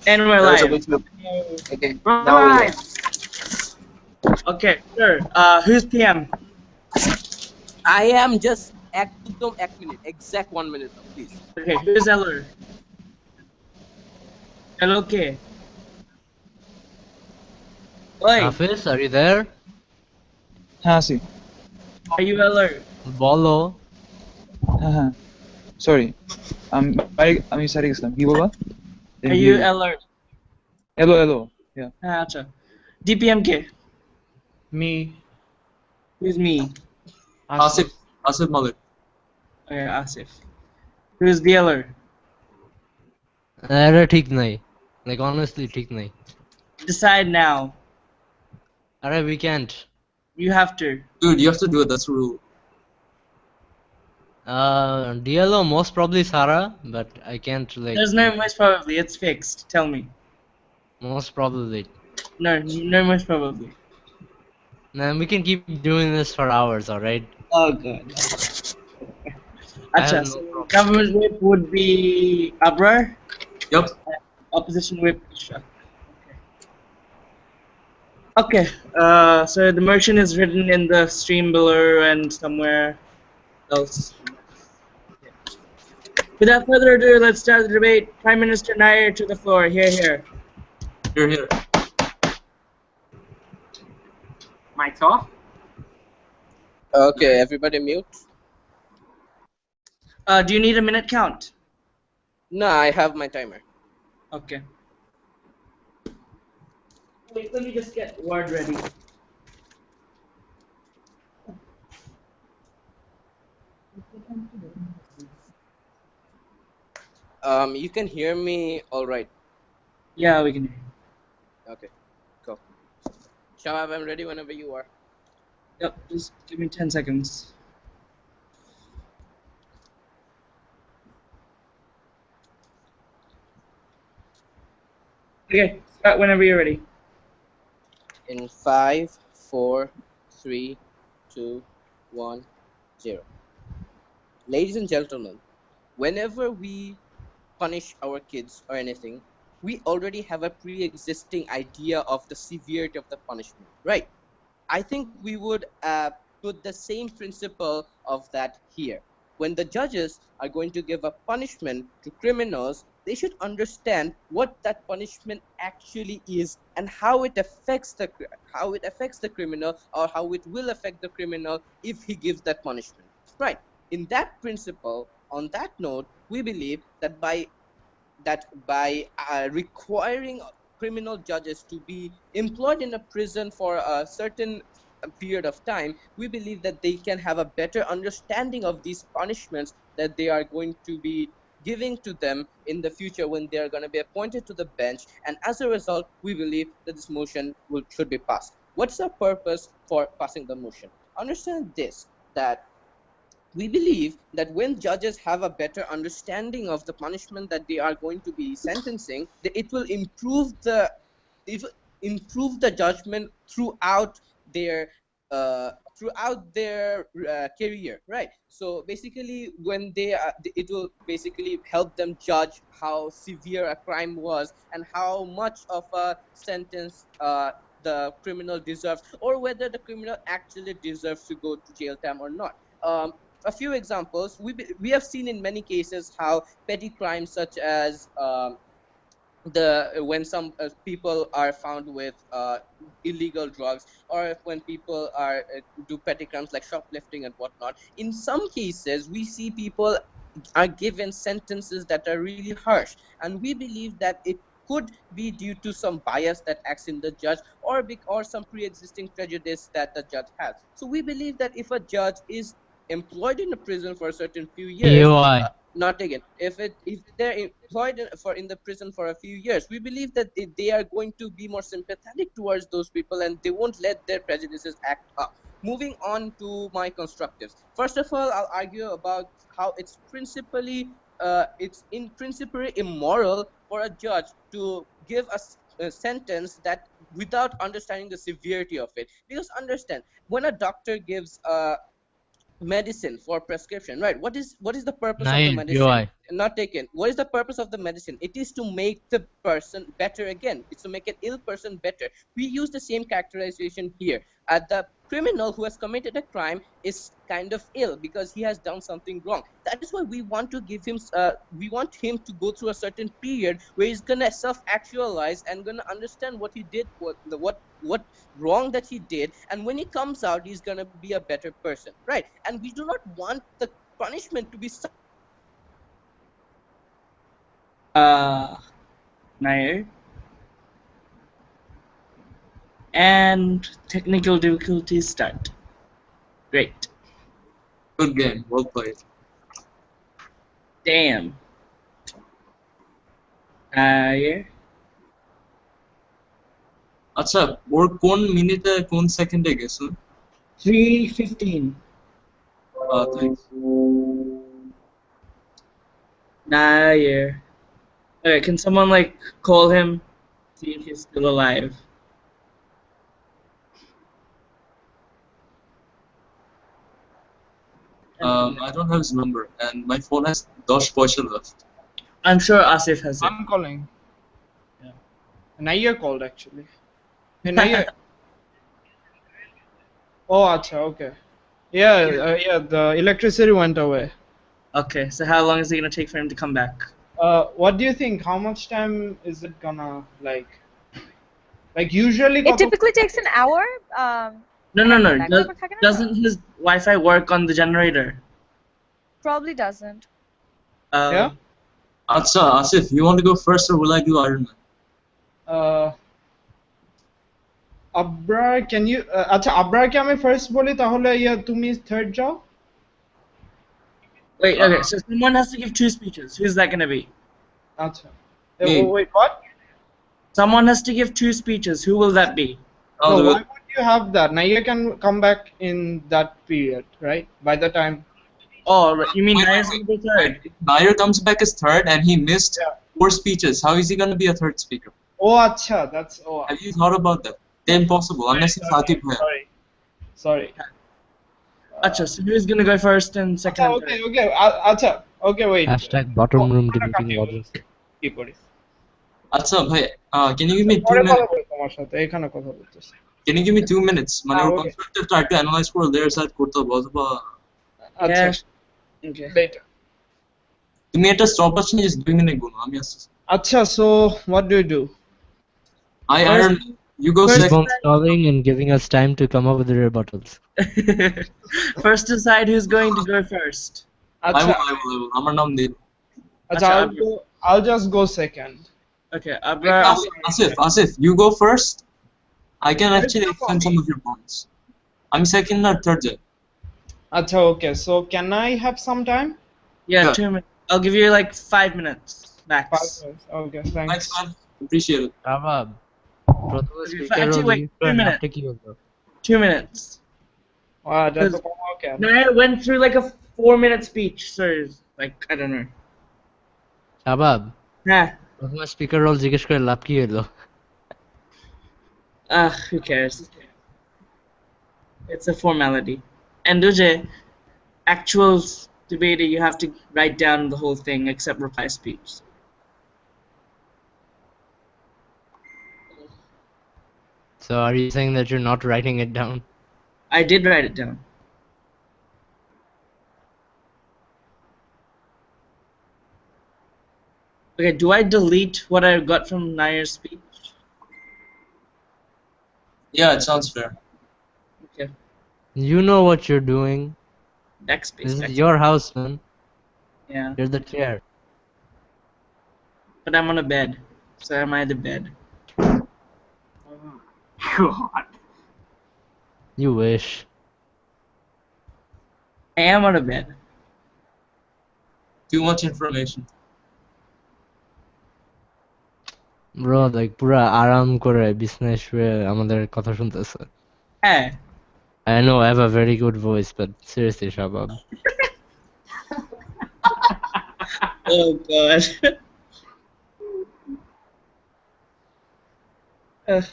And we're That was a live. big loop. Okay, We're now we live. Okay, sure. Who's PM? I am just একদম 1 minute, exact 1 minute now, please. Okay, who's Eller? Okay. Oi, Hafiz, are you there? हाँ सी are you Eller? Bolo. हाँ sorry আমি সারিক ইসলাম কি বলবা Are you Eller? hello yeah আচ্ছা DPM K? Me. Who's me? Asif Malik. Okay, Asif. Who's the Eller? अरे ठीक नहीं. Like honestly ठीक नहीं. Decide now. अरे we can't. You have to. Dude, you have to do it. That's the rule. DLO most probably Sarah, but I can't like. There's no most probably. It's fixed. Tell me. Most probably. No most probably. Nah, we can keep doing this for hours, alright? Oh god. I Acha, have no so problem. government whip would be Abrar. Yep. Opposition whip. Okay. So the motion is written in the stream below and somewhere else. Without further ado, let's start the debate. Prime Minister Nair to the floor. Here. Here. Mic's off. Okay, everybody mute. Do you need a minute count? No, I have my timer. Okay. Wait, let me just get Word ready. You can hear me all right. Yeah, we can. Okay, go. Shabab, I'm ready whenever you are. Yep, just give me 10 seconds. Okay, start whenever you're ready. In 5, 4, 3, 2, 1, 0. Ladies and gentlemen, whenever we punish our kids or anything, we already have a pre-existing idea of the severity of the punishment, right? I think we would put the same principle of that here. When the judges are going to give a punishment to criminals, they should understand what that punishment actually is and how it affects the criminal, or how it will affect the criminal if he gives that punishment. Right. In that principle, on that note, we believe that by requiring criminal judges to be employed in a prison for a certain period of time, we believe that they can have a better understanding of these punishments that they are going to be giving to them in the future when they are going to be appointed to the bench. And as a result, we believe that this motion should be passed. What's the purpose for passing the motion? Understand this, that we believe that when judges have a better understanding of the punishment that they are going to be sentencing, it will improve the judgment throughout their career, right? So basically, when it will basically help them judge how severe a crime was and how much of a sentence the criminal deserves, or whether the criminal actually deserves to go to jail time or not. A few examples, we have seen in many cases how petty crimes such as when some people are found with illegal drugs, or when people are do petty crimes like shoplifting and whatnot, in some cases we see people are given sentences that are really harsh, and we believe that it could be due to some bias that acts in the judge, or some pre-existing prejudice that the judge has. So we believe that if a judge is employed in a prison for a certain few years, EOI. not again, if they're employed in the prison for a few years, we believe that they are going to be more sympathetic towards those people, and they won't let their prejudices act up. Moving on to my constructives. First of all, I'll argue about how it's in principle immoral for a judge to give a sentence that without understanding the severity of it. Because understand, when a doctor gives medicine for prescription, right? What is the purpose of the Nine medicine? UI. not taken. What is the purpose of the medicine? It is to make the person better again. It's to make an ill person better. We use the same characterization here. The criminal who has committed a crime is kind of ill because he has done something wrong. That is why we want to give him, we want him to go through a certain period where he's gonna self-actualize and gonna understand what he did, what wrong that he did, and when he comes out, he's gonna be a better person, right? And we do not want the punishment to be Nair. And technical difficulties start. Great. Good game. Well played. Damn. Yeah. আচ্ছা ওর কোন মিনিটে কোন সেকেন্ডে গেছে 3:15. Thanks Nair. Alright, can someone like call him? See if he's still alive. I don't have his number and my phone has 10 পয়সা left. I'm sure Asif has it. I'm calling. Yeah. Nair called actually. Hey, Nair. Oh, acha, okay. Yeah, yeah, the electricity went away. Okay, so how long is it gonna take for him to come back? What do you think? How much time is it gonna like? Like usually. It typically takes an hour. No. Doesn't his Wi-Fi work on the generator? Probably doesn't. Yeah. আচ্ছা Asif, you want to go first or will I do Iron Man? Abrar, can you? আচ্ছা, Abrar কে আমি first বলি তাহলে তুমি third যাও. Wait, okay, so someone has to give 2 speeches. Who's that gonna be? আচ্ছা. Me. Wait, what? Someone has to give 2 speeches. Who will that be? I'll No, do why it. would you have that? Nair can come back in that period, right? By the time. Oh, right, you mean Wait, Nair's wait, gonna be third? Nair comes back as third and he missed Yeah. 4 speeches. How is he going to be a third speaker? Oh, acha, that's Have you thought about that? They're impossible unless it's Saqib hai. Sorry. Acha, so who's gonna go first and second and third? Okay. Acha, okay, wait. Hashtag bottom room debating audience. কি করি? আচ্ছা ভাই, can you give me 2 পরে কথা minutes? বলি তোমার সাথে, এখানে কথা বলতেছি। Can you give me 2 minutes? মানে ওর okay. কনসেপ্টটা try to analyze করে their side করতে হবে অথবা আচ্ছা, Okay. later. তুমি একটা stopwatch নিয়ে just 2 মিনিট গুনো আমি আসছি। আচ্ছা, so what do you do? Iron, you go first- Keep second. on stalling and giving us time to come up with the rebuttals. First decide who's going to go first. I আচ্ছা, will. আমার নাম দিন। আচ্ছা, I'll just go second. Okay, Abrar. Asif, you go first. I can actually extend some of your points. I'm second or third jet. আচ্ছা, okay, so can I have some time? Yeah, Yeah. 2 minutes. I'll give you like 5 minutes max. 5 minutes. Okay, thanks. Thanks man, appreciate it. Shabab. প্রথমে Okay, speaker actually, role wait, use 2 করে minutes. নামটা কি হলো? 2 minutes. Wow, that's okay. Nair went through like a 4-minute speech, so like I don't know. Shabab. Nah. প্রথমে speaker role জিজ্ঞেস করে লাভ কি হলো? Who cares? It's a formality. And Uje, actual debate, you have to write down the whole thing except reply speech. So are you saying that you're not writing it down? I did write it down. Okay, do I delete what I got from Nair's speech? Yeah, it sounds fair. Okay, You know what you're doing. backspace. This is backspace. your house, man. Yeah, You're the chair. but I'm on a bed, so am I the bed? God. You wish. I am on a bed. Too much information. Bro, like পুরা আরাম করে বিছনায় শুয়ে আমাদের কথা শুনতেছে। Hey. I know I have a very good voice, but seriously, Shabab. Oh god. Uh,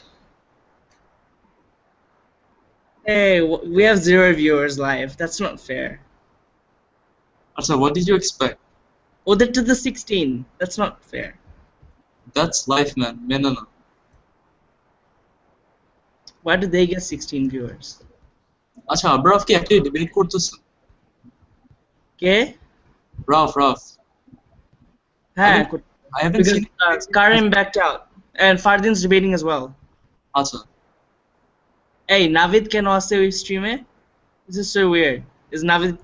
hey, we have 0 viewers live. That's not fair. Also, what did you expect? ওদের to the 16. That's not fair. That's life, man. No. Why do they get 16 viewers? আচ্ছা আবরাফ কি একটা debate করতেছেন? Okay? Rough হ্যাঁ, I haven't because seen it. Karim backed out and Fardin's debating as well. আচ্ছা Hey, Navid can also stream it. This is so weird. Is Navid?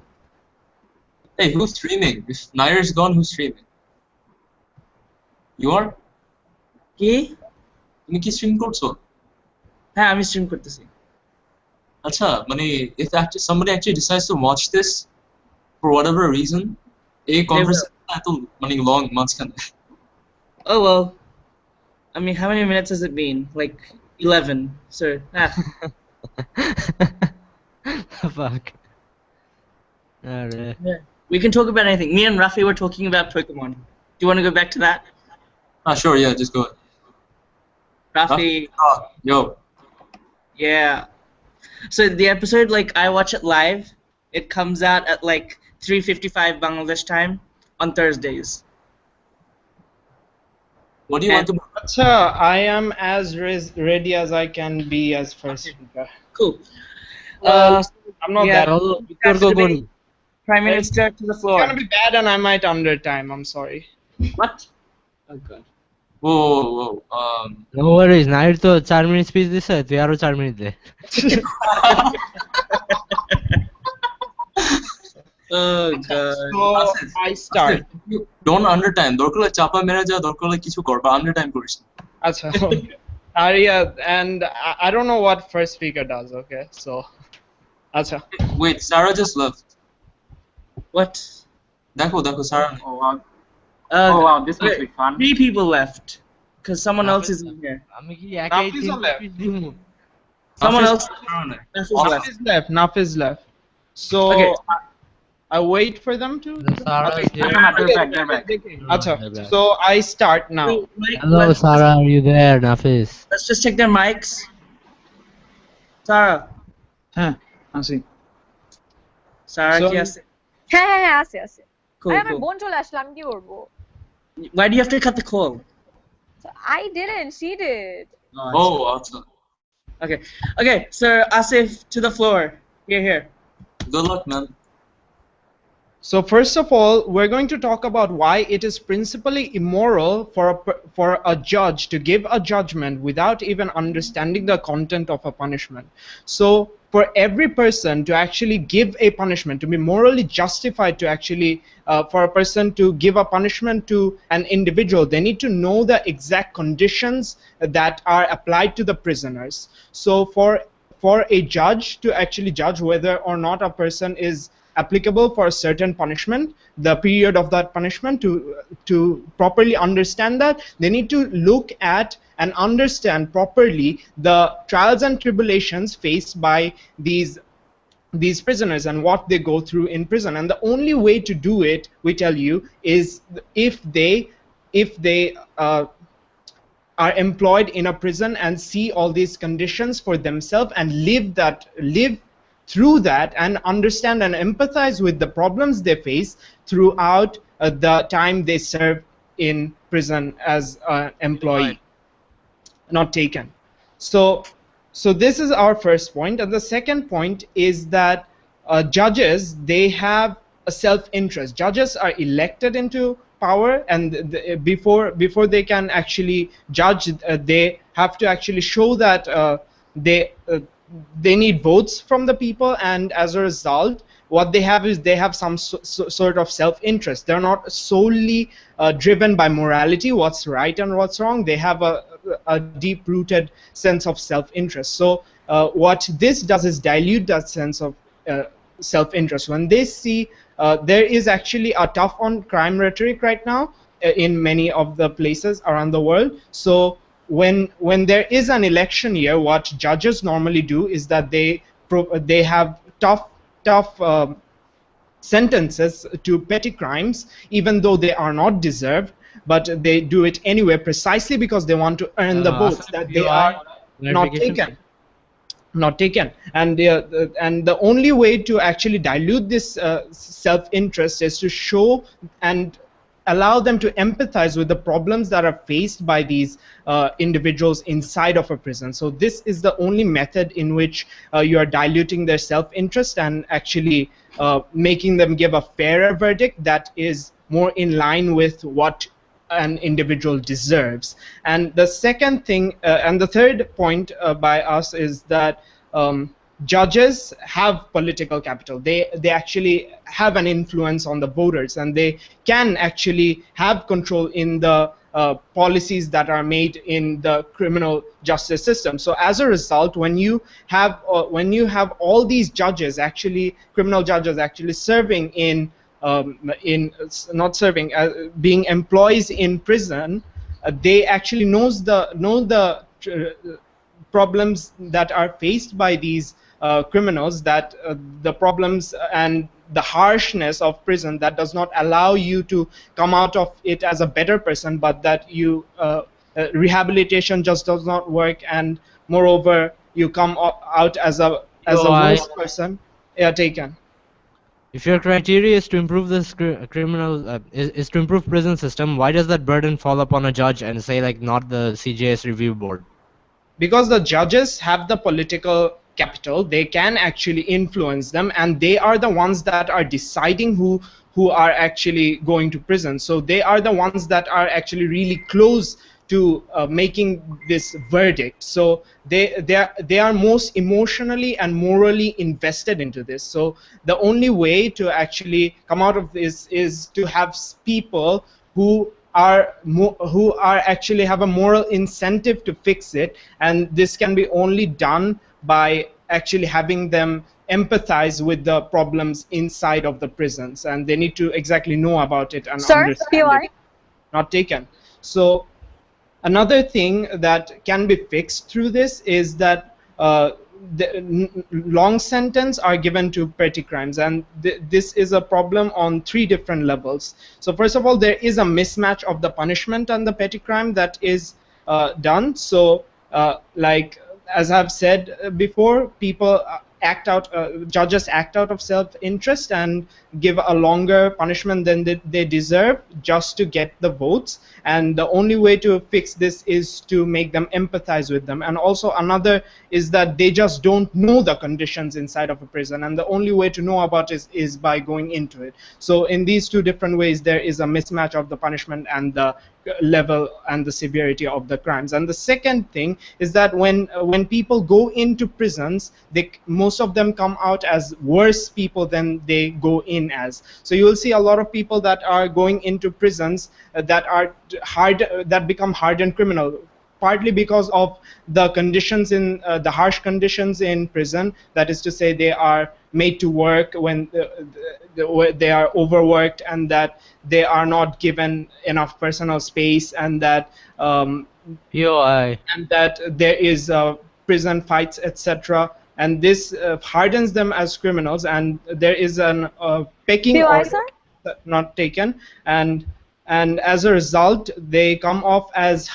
hey, who's streaming? If Nair's gone, who's streaming? You are? কি? তুমি কি stream করছো? হ্যাঁ, আমি stream করতেছি। আচ্ছা মানে if somebody actually decides to watch this for whatever reason, এই conversation এত মানে long মাঝখানে। Oh well. I mean, how many minutes has it been? Like 11. So, Fuck. Alright. yeah. We can talk about anything. Me and Rafi were talking about Pokemon. Do you want to go back to that? Sure, yeah, just go ahead. Rafi, Yo. yeah. So the episode, like, I watch it live. It comes out at like 3:55 Bangladesh time on Thursdays. What do you want to Acha, I am as ready as I can be as first speaker. Cool. I'm not yeah. that. চলো That's বিতর্ক the করি। debate. Prime Minister to the It's floor. gonna be bad, and I might under time. I'm sorry. What? Oh god. Whoa. No worries, Nair তো 4 minute speech দিছে, তুই আরো 4 minute they. Oh god. So I start. Don't under time. দরকার হলে চাপা মেরে যা, দরকার হলে কিছু কর, বা under time করিস না। Acha. Arya, and I don't know what first speaker does. Okay, so. Acha. Wait, Sarah just left. What? দেখো Sarah. Oh wow. Oh wow, this must be fun. 3 people left. Because someone else is in here. আমি কি একাই Nafiz 3 left. Speech দিমু? Someone Nafiz else. Sarah. Naf is left. Naf is left. So Okay. I wait for them to. Sarah is here. They're back. Acha. they're back. So I start now. Wait, Hello Sarah, are you there? Nafis. Let's just check their mics. Sarah. হ্যাঁ আসি Sarah, So- yes. হ্যাঁ আছে আছে Cool, আরে আমার cool. বোন চলে আসলো আমি কি করবো Why do you have to cut the call? So I didn't she did Oh, আচ্ছা। Okay. Okay, Sir Asif to the floor. Here. Good luck, man. So first of all, we're going to talk about why it is principally immoral for a judge to give a judgment without even understanding the content of a punishment. So for every person to actually give a punishment, to be morally justified to actually, for a person to give a punishment to an individual, they need to know the exact conditions that are applied to the prisoners. So for a judge to actually judge whether or not a person is applicable for a certain punishment, the period of that punishment, to properly understand that, they need to look at and understand properly the trials and tribulations faced by these prisoners and what they go through in prison. And the only way to do it, we tell you, is if they are employed in a prison and see all these conditions for themselves and live through that and understand and empathize with the problems they face throughout the time they serve in prison as an employee, not taken. So this is our first point. And the second point is that judges, they have a self-interest. Judges are elected into power, and before they can actually judge, they have to actually show that they need votes from the people, and as a result what they have is they have some sort of self-interest. They're not solely driven by morality, what's right and what's wrong. They have a deep-rooted sense of self-interest. So what this does is dilute that sense of self-interest. When they see there is actually a tough on crime rhetoric right now in many of the places around the world. So when there is an election year, what judges normally do is that they have tough sentences to petty crimes, even though they are not deserved, but they do it anyway precisely because they want to earn the votes that they are not taken. And the only way to actually dilute this self-interest is to show and allow them to empathize with the problems that are faced by these individuals inside of a prison. So this is the only method in which you are diluting their self-interest and actually making them give a fairer verdict that is more in line with what an individual deserves. And the second thing, and the third point by us is that judges have political capital. They actually have an influence on the voters, and they can actually have control in the policies that are made in the criminal justice system. So as a result, when you have all these judges, actually criminal judges, actually serving not serving, being employees in prison, they actually know the problems that are faced by these criminals, that the problems and the harshness of prison that does not allow you to come out of it as a better person, but that you rehabilitation just does not work, and moreover you come out as a worse person. Yeah, taken. If your criteria is to improve this criminal is to improve prison system, why does that burden fall upon a judge and say like not the CJS review board? Because the judges have the political capital, they can actually influence them, and they are the ones that are deciding who are actually going to prison. So they are the ones that are actually really close to making this verdict. So they are most emotionally and morally invested into this. So the only way to actually come out of this is to have people who actually have a moral incentive to fix it, and this can be only done by actually having them empathize with the problems inside of the prisons, and they need to exactly know about it and Sir, understand POI. it. Not taken. So another thing that can be fixed through this is that the long sentence are given to petty crimes, and this is a problem on 3 different levels. So first of all, there is a mismatch of the punishment and the petty crime that is done. So like as I've said before, people judges act out of self-interest and give a longer punishment than they deserve just to get the votes, and the only way to fix this is to make them empathize with them. And also another is that they just don't know the conditions inside of a prison, and the only way to know about it is by going into it. So in these 2 different ways, there is a mismatch of the punishment and the level and the severity of the crimes. And the second thing is that when people go into prisons, most of them come out as worse people than they go in as. So you will see a lot of people that are going into prisons that become hardened criminal, partly because of the conditions in the harsh conditions in prison. That is to say, they are made to work when they are overworked, and that they are not given enough personal space, and that POI. and that there is prison fights, etc. And this hardens them as criminals, and there is an pecking POI, order sir? not taken, and as a result they come off as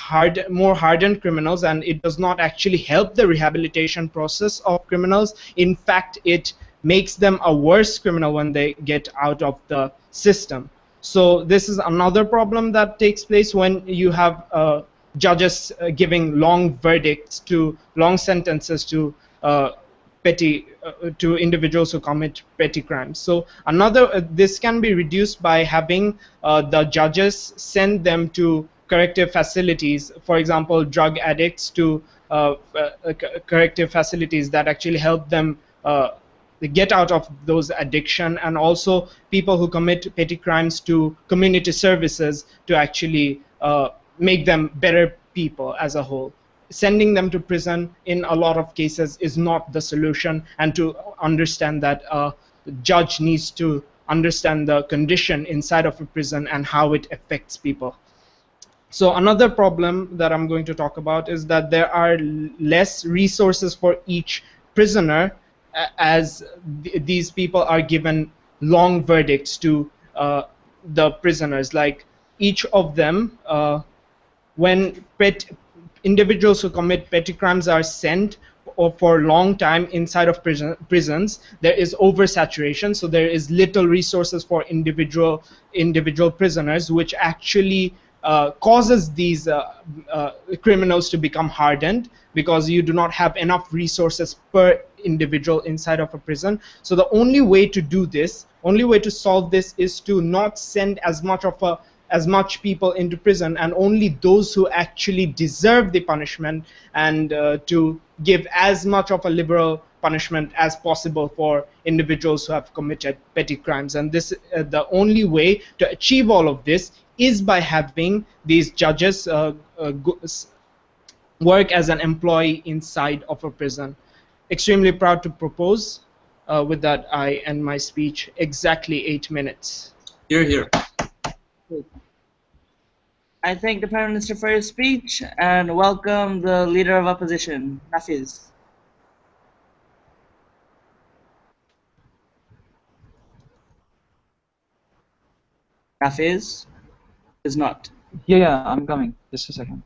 more hardened criminals, and it does not actually help the rehabilitation process of criminals. In fact, it makes them a worse criminal when they get out of the system. So this is another problem that takes place when you have judges giving long sentences to to individuals who commit petty crimes. So this can be reduced by having the judges send them to corrective facilities, for example drug addicts to corrective facilities that actually help them get out of those addiction, and also people who commit petty crimes to community services to actually make them better people as a whole. Sending them to prison in a lot of cases is not the solution, and to understand that the judge needs to understand the condition inside of a prison and how it affects people. So another problem that I'm going to talk about is that there are less resources for each prisoner, as these people are given long verdicts to the prisoners. Like each of them, when individuals who commit petty crimes are sent, or for long time inside of prisons, there is oversaturation. So there is little resources for individual prisoners, which actually causes these criminals to become hardened, because you do not have enough resources per individual inside of a prison. So the only way to do this, only way to solve this, is to not send as much people into prison, and only those who actually deserve the punishment, and to give as much of a liberal punishment as possible for individuals who have committed petty crimes. And this the only way to achieve all of this is by having these judges work as an employee inside of a prison. Extremely proud to propose. With that, I end my speech. Exactly 8 minutes. Here. I thank the Prime Minister for his speech and welcome the Leader of Opposition, Nafiz. Nafiz is not. Yeah, I'm coming. Just a second.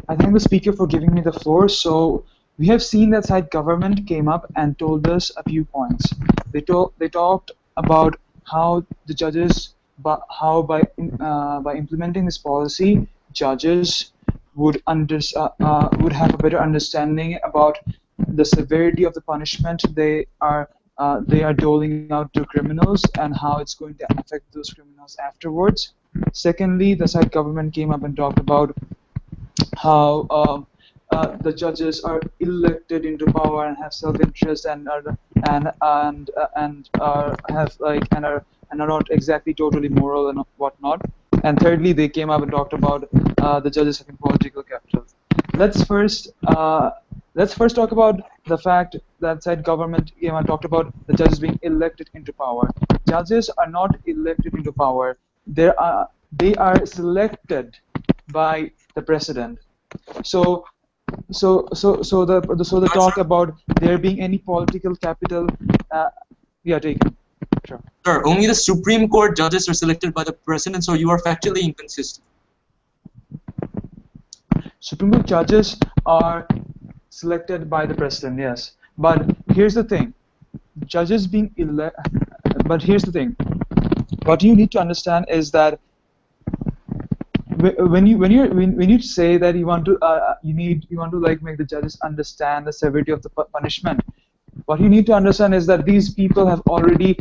I thank the speaker for giving me the floor. So we have seen that side government came up and told us a few points. They talked about how the judges, but how by implementing this policy, judges would have a better understanding about the severity of the punishment they are doling out to criminals, and how it's going to affect those criminals afterwards. Secondly, the side government came up and talked about how the judges are elected into power and have self-interest, and are not exactly totally moral and whatnot. And thirdly, they came up and talked about the judges having political capital. Let's first talk about the fact that side government came and talked about the judges being elected into power. Judges are not elected into power. They are selected by the president. So the talk about there being any political capital, taken. Sure. Sir, only the Supreme Court judges are selected by the president, so you are factually inconsistent. Supreme Court judges are selected by the president, yes. But here's the thing, judges being elected. But here's the thing. What you need to understand is that when you say that you want to like make the judges understand the severity of the punishment, what you need to understand is that these people have already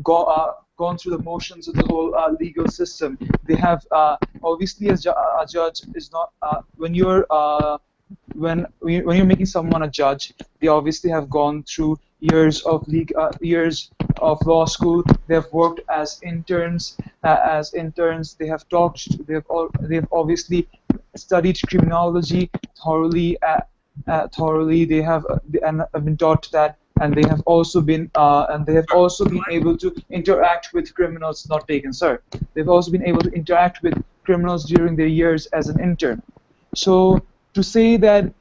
gone through the motions of the whole legal system. They have obviously, as a judge is not when you're making someone a judge, they obviously have gone through years of law school. They have worked as interns. They have they have obviously studied criminology thoroughly. They have been taught that, and they have also been able to interact with criminals. Not taken, sir. They've also been able to interact with criminals during their years as an intern. So to say that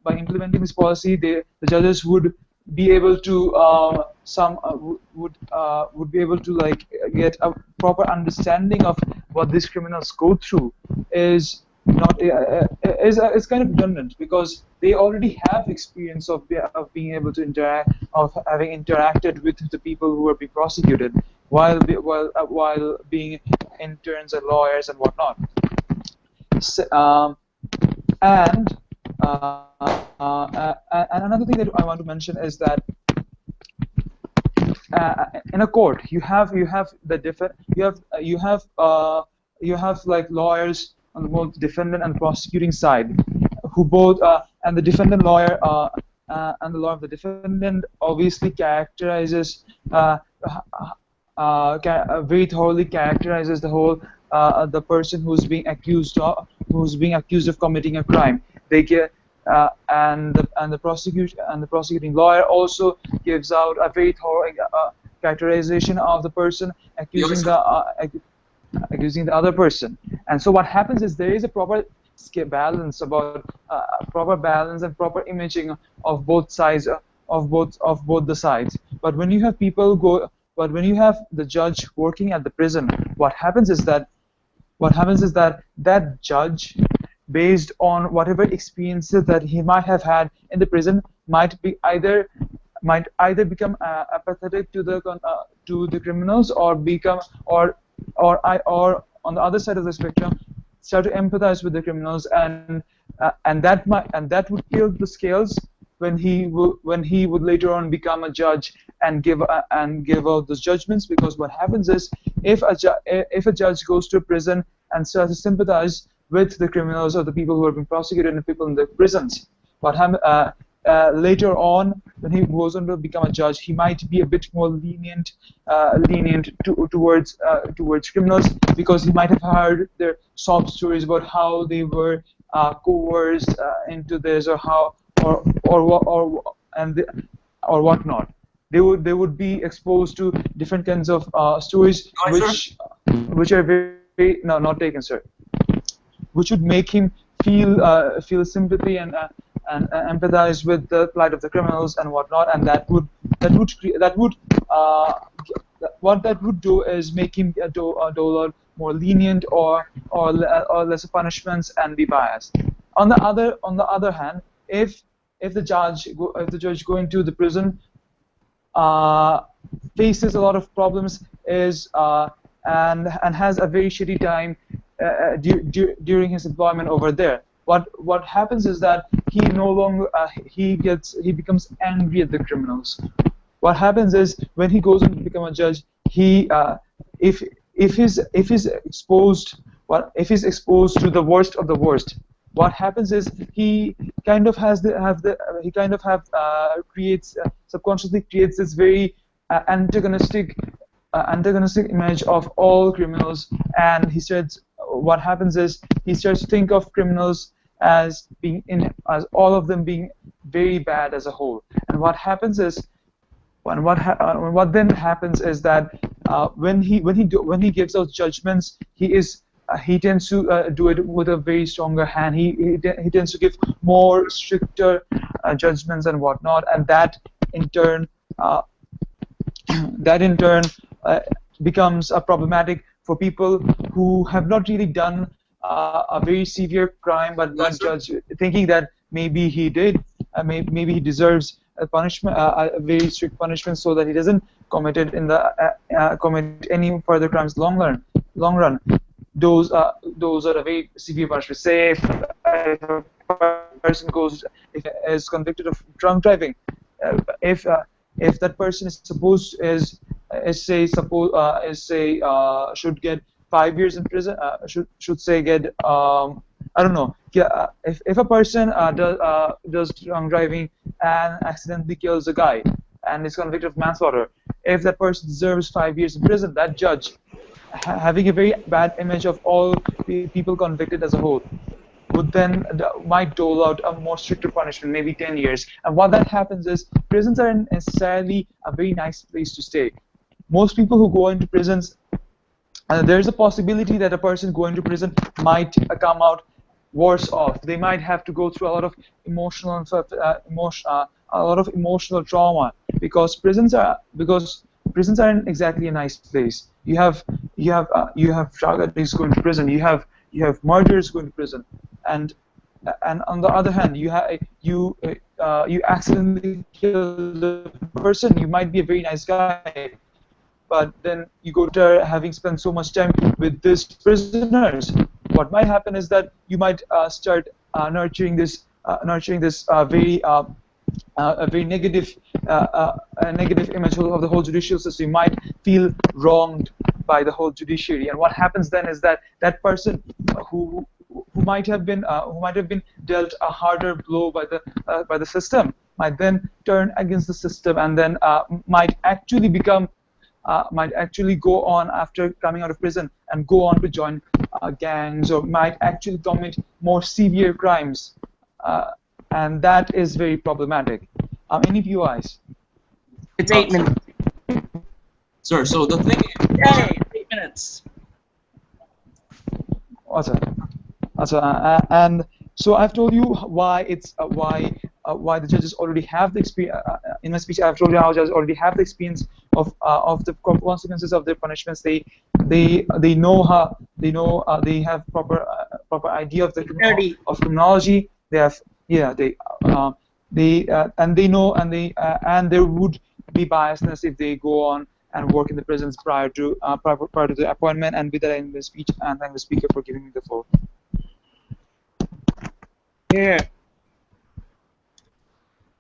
by implementing this policy, the judges would be able to would be able to like get a proper understanding of what these criminals go through is not is kind of redundant, because they already have experience of being able to interact, of having interacted with the people who are being prosecuted while being interns and lawyers and whatnot. And another thing that I want to mention is that in a court you have like lawyers on both defendant and prosecuting side, who both and the defendant lawyer and the lawyer of the defendant obviously characterizes very thoroughly characterizes the whole the person who's being accused of committing a crime. They get and the prosecuting lawyer also gives out a very thorough characterization of the person accusing the other person. And so what happens is there is a proper balance about proper balance and proper imaging of both sides of both the sides. But when you have people go, but when you have the judge working at the prison, what happens is that that judge, based on whatever experiences that he might have had in the prison, might either become apathetic to the criminals, or become or on the other side of the spectrum, start to empathize with the criminals, and that would tilt the scales when he would later on become a judge and give out those judgments. Because what happens is, if a judge goes to a prison and starts to sympathize with the criminals or the people who are being prosecuted and the people in the prisons, later on, when he goes on to become a judge, he might be a bit more lenient towards criminals, because he might have heard their sob stories about how they were coerced into this, or how or what or whatnot. They would be exposed to different kinds of stories, Right, sir? which are very, no, not taken, sir, which would make him feel sympathy and empathize with the plight of the criminals and whatnot, and uh, what that would do is make him dole out more lenient, or lesser punishments, and be biased. On the other hand, if the judge going to the prison uh, faces a lot of problems, is and has a very shitty time during his employment over there. What happens is that he no longer he becomes angry at the criminals. What happens is, when he goes on to become a judge, he if he's exposed what if he's exposed to the worst of the worst, what happens is, he kind of has the have the he kind of have creates subconsciously creates this very antagonistic image of all criminals. And what happens is, he starts to think of criminals as all of them being very bad as a whole. And what then happens is that, when he gives out judgments, he tends to do it with a very stronger hand. He tends to give more stricter judgments and whatnot, and in turn uh, that in turn uh, becomes problematic for people who have not really done a very severe crime, but Right, one sir? judge thinking that maybe he did, maybe he deserves a punishment, a very strict punishment, so that he doesn't commit any further crimes long run. Those are a very severe punishment. Say, if a person is convicted of drunk driving, if that person should get 5 years in prison, should say get, I don't know, if a person does drunk driving and accidentally kills a guy and is convicted of manslaughter, if that person deserves 5 years in prison, that judge, having a very bad image of all people convicted as a whole, would then might dole out a more stricter punishment, maybe 10 years. And what that happens is, prisons aren't necessarily a very nice place to stay. Most people who go into prisons, there's a possibility that a person going to prison might come out worse off. They might have to go through a lot of emotional trauma, because prisons aren't exactly a nice place. You have drug addicts going to prison. You have murderers going to prison, and on the other hand, you accidentally kill the person. You might be a very nice guy, but then you go to having spent so much time with these prisoners. What might happen is that you might start nurturing this a very negative image of the whole judicial system. You might feel wronged by the whole judiciary, and what happens then is that that person who might have been dealt a harder blow by the system, might then turn against the system, and then might actually go on, after coming out of prison, and go on to join gangs, or might actually commit more severe crimes, and that is very problematic. Any of you guys? It's Uh, 8 minutes. sir, so the thing is, Yay! 8 minutes. Also, and So I've told you why the judges already have the experience. In my speech, I've told you how judges already have the experience of the consequences of their punishments. They know how they have proper idea of the Dirty. of criminology. They have and they know and there would be biasness if they go on and work in the prisons prior to the appointment. And with that, I end the speech and thank the speaker for giving me the floor. Here.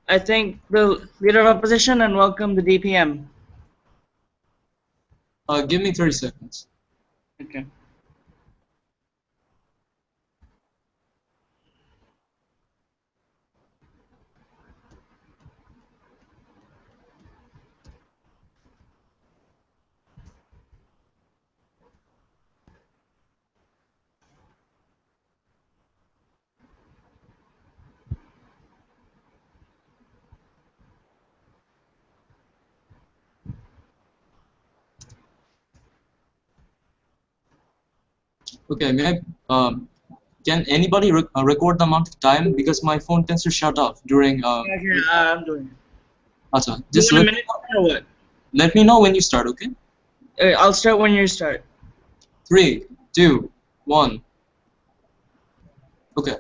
I think the leader of opposition and welcome the DPM. Give me 30 seconds. Okay. Okay, can anybody record the amount of time, because my phone tends to shut off during Yeah, I'm doing it. Acha, You just want a minute or what? let me know when you start, okay? I'll start when you start. 3, 2, 1. Okay.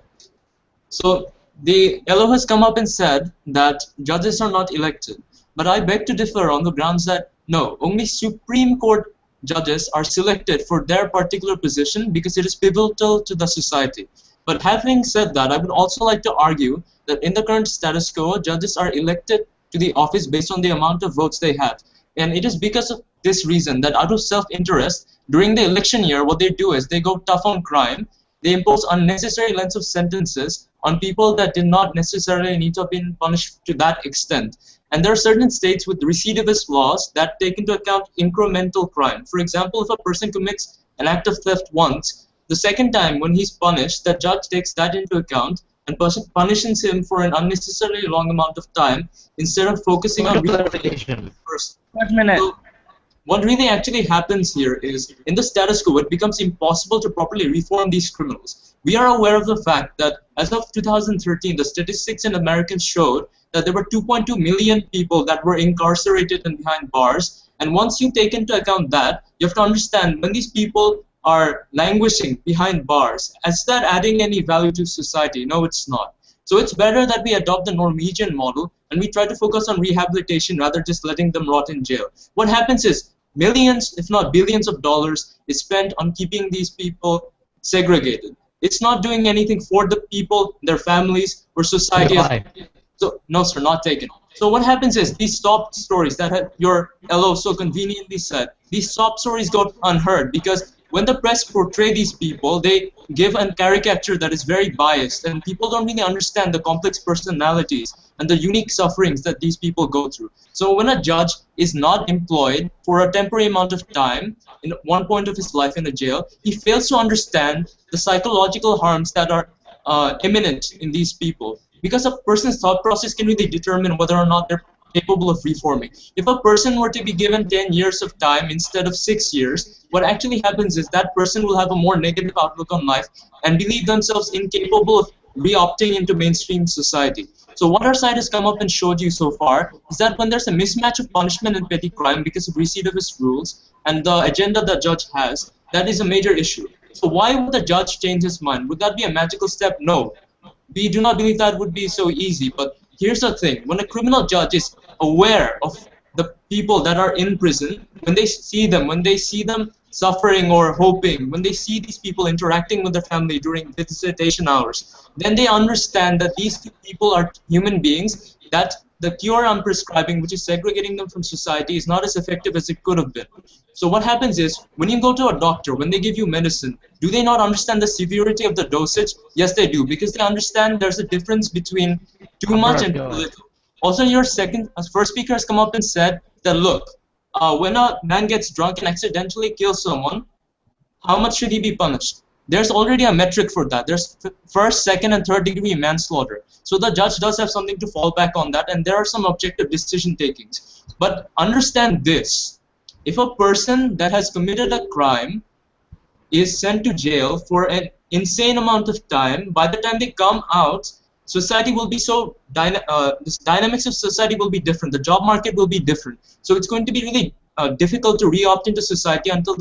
So the LO has come up and said that judges are not elected. But I beg to differ on the grounds that no, only Supreme Court judges are selected for their particular position because it is pivotal to the society. But having said that, I would also like to argue that in the current status quo, judges are elected to the office based on the amount of votes they have. And it is because of this reason that out of self-interest, during the election year, what they do is they go tough on crime. They impose unnecessary lengths of sentences on people that did not necessarily need to have been punished to that extent. And there are certain states with recidivist laws that take into account incremental crime. For example, if a person commits an act of theft once, the second time when he's punished, the judge takes that into account and punishes him for an unnecessarily long amount of time instead of focusing on Clarification. first. 1 minute. So, what really actually happens here is, in the status quo, it becomes impossible to properly reform these criminals. We are aware of the fact that as of 2013, the statistics in America showed that there were 2.2 million people that were incarcerated and behind bars. And once you take into account that, you have to understand when these people are languishing behind bars, is that adding any value to society? No, it's not. So it's better that we adopt the Norwegian model and we try to focus on rehabilitation rather just letting them rot in jail. What happens is millions, if not billions of dollars is spent on keeping these people segregated. It's not doing anything for the people, their families, or society. So, no, sir, not taken. So what happens is these sob stories that your LO so conveniently said, these sob stories go unheard because when the press portray these people, they give a caricature that is very biased, and people don't really understand the complex personalities and the unique sufferings that these people go through. So when a judge is not employed for a temporary amount of time in one point of his life in a jail, he fails to understand the psychological harms that are imminent in these people. Because a person's thought process can really determine whether or not they're capable of reforming. If a person were to be given 10 years of time instead of 6 years, what actually happens is that person will have a more negative outlook on life and believe themselves incapable of re-opting into mainstream society. So what our side has come up and showed you so far is that when there's a mismatch of punishment and petty crime because of recidivist rules and the agenda the judge has, that is a major issue. So why would the judge change his mind? Would that be a magical step? No. We do not believe that would be so easy, but here's the thing. When a criminal judge is aware of the people that are in prison, when they see them suffering or hoping, when they see these people interacting with their family during visitation hours, then they understand that these people are human beings, that the cure I'm prescribing, which is segregating them from society, is not as effective as it could have been. So what happens is, when you go to a doctor, when they give you medicine, do they not understand the severity of the dosage? Yes, they do, because they understand there's a difference between too much and too little. Also, your first speaker has come up and said that, look, when a man gets drunk and accidentally kills someone, how much should he be punished? There's already a metric for that. There's first, second, and third degree manslaughter. So the judge does have something to fall back on that, and there are some objective decision takings. But understand this. If a person that has committed a crime is sent to jail for an insane amount of time. By the time they come out, society will be so this dynamics of society will be different. The job market will be different. So it's going to be really difficult to re-opt into society until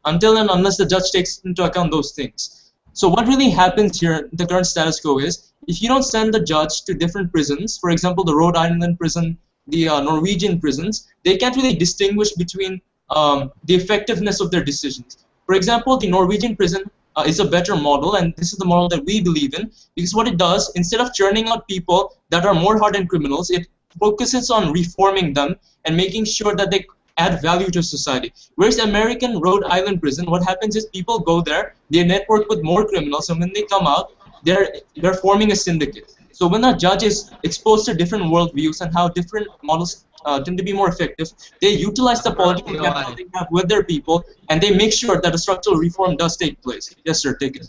and unless the judge takes into account those things. So what really happens here, the current status quo is, if you don't send the judge to different prisons, for example, the Rhode Island prison, the Norwegian prisons, they can't really distinguish between the effectiveness of their decisions. For example, the Norwegian prison is a better model, and this is the model that we believe in, because what it does, instead of churning out people that are more hardened criminals, it focuses on reforming them and making sure that they add value to society. Whereas American Rhode Island prison, what happens is people go there, they network with more criminals, and when they come out, they're forming a syndicate. So when a judge is exposed to different worldviews and how different models tend to be more effective, they utilize the political capital they have with their people, and they make sure that a structural reform does take place. Yes, sir, take it.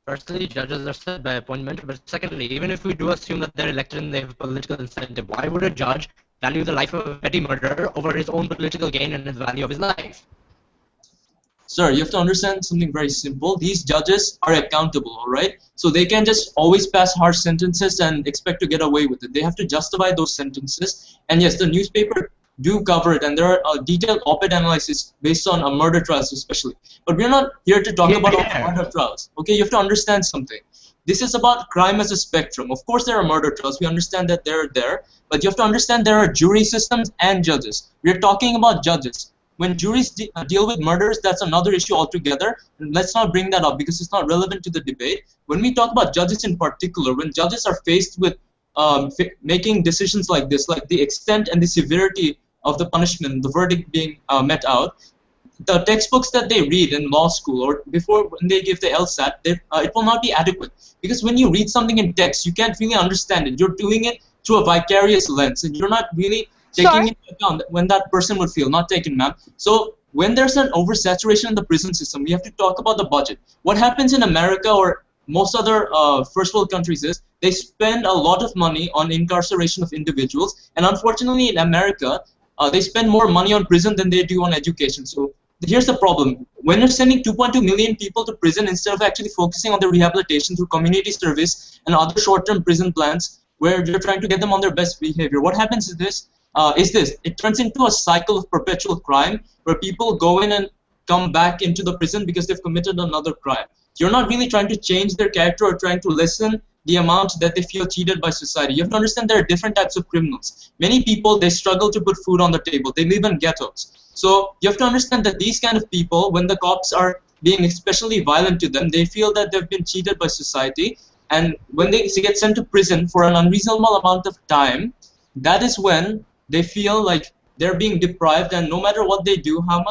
Firstly, judges are set by appointment, but secondly, even if we do assume that they're elected and they have a political incentive, why would a judge value the life of a petty murderer over his own political gain and the value of his life? Sir, you have to understand something very simple. These judges are accountable, all right? So they can just always pass harsh sentences and expect to get away with it. They have to justify those sentences. And yes, the newspaper do cover it, and there are detailed op-ed analysis based on murder trials especially. But we're not here to talk about murder trials. Okay, you have to understand something. This is about crime as a spectrum. Of course, there are murder trials. We understand that they're there. But you have to understand there are jury systems and judges. We're talking about judges. When juries deal with murders, that's another issue altogether. And let's not bring that up because it's not relevant to the debate. When we talk about judges in particular, when judges are faced with making decisions like this, like the extent and the severity of the punishment, the verdict being met out, the textbooks that they read in law school or before when they give the LSAT, it will not be adequate. Because when you read something in text, you can't really understand it. You're doing it through a vicarious lens, and you're not really taking into account when that person would feel. Not taken, ma'am. So when there's an oversaturation in the prison system, we have to talk about the budget. What happens in America or most other first world countries is they spend a lot of money on incarceration of individuals, and unfortunately in America, they spend more money on prison than they do on education. So here's the problem. When you're sending 2.2 million people to prison instead of actually focusing on their rehabilitation through community service and other short-term prison plans where you're trying to get them on their best behavior, what happens is this. It turns into a cycle of perpetual crime where people go in and come back into the prison because they've committed another crime. You're not really trying to change their character or trying to lessen the amount that they feel cheated by society. You have to understand there are different types of criminals. Many people, they struggle to put food on the table. They live in ghettos. So you have to understand that these kind of people, when the cops are being especially violent to them, they feel that they've been cheated by society. And when they get sent to prison for an unreasonable amount of time, that is when they feel like they're being deprived, and no matter what they do, how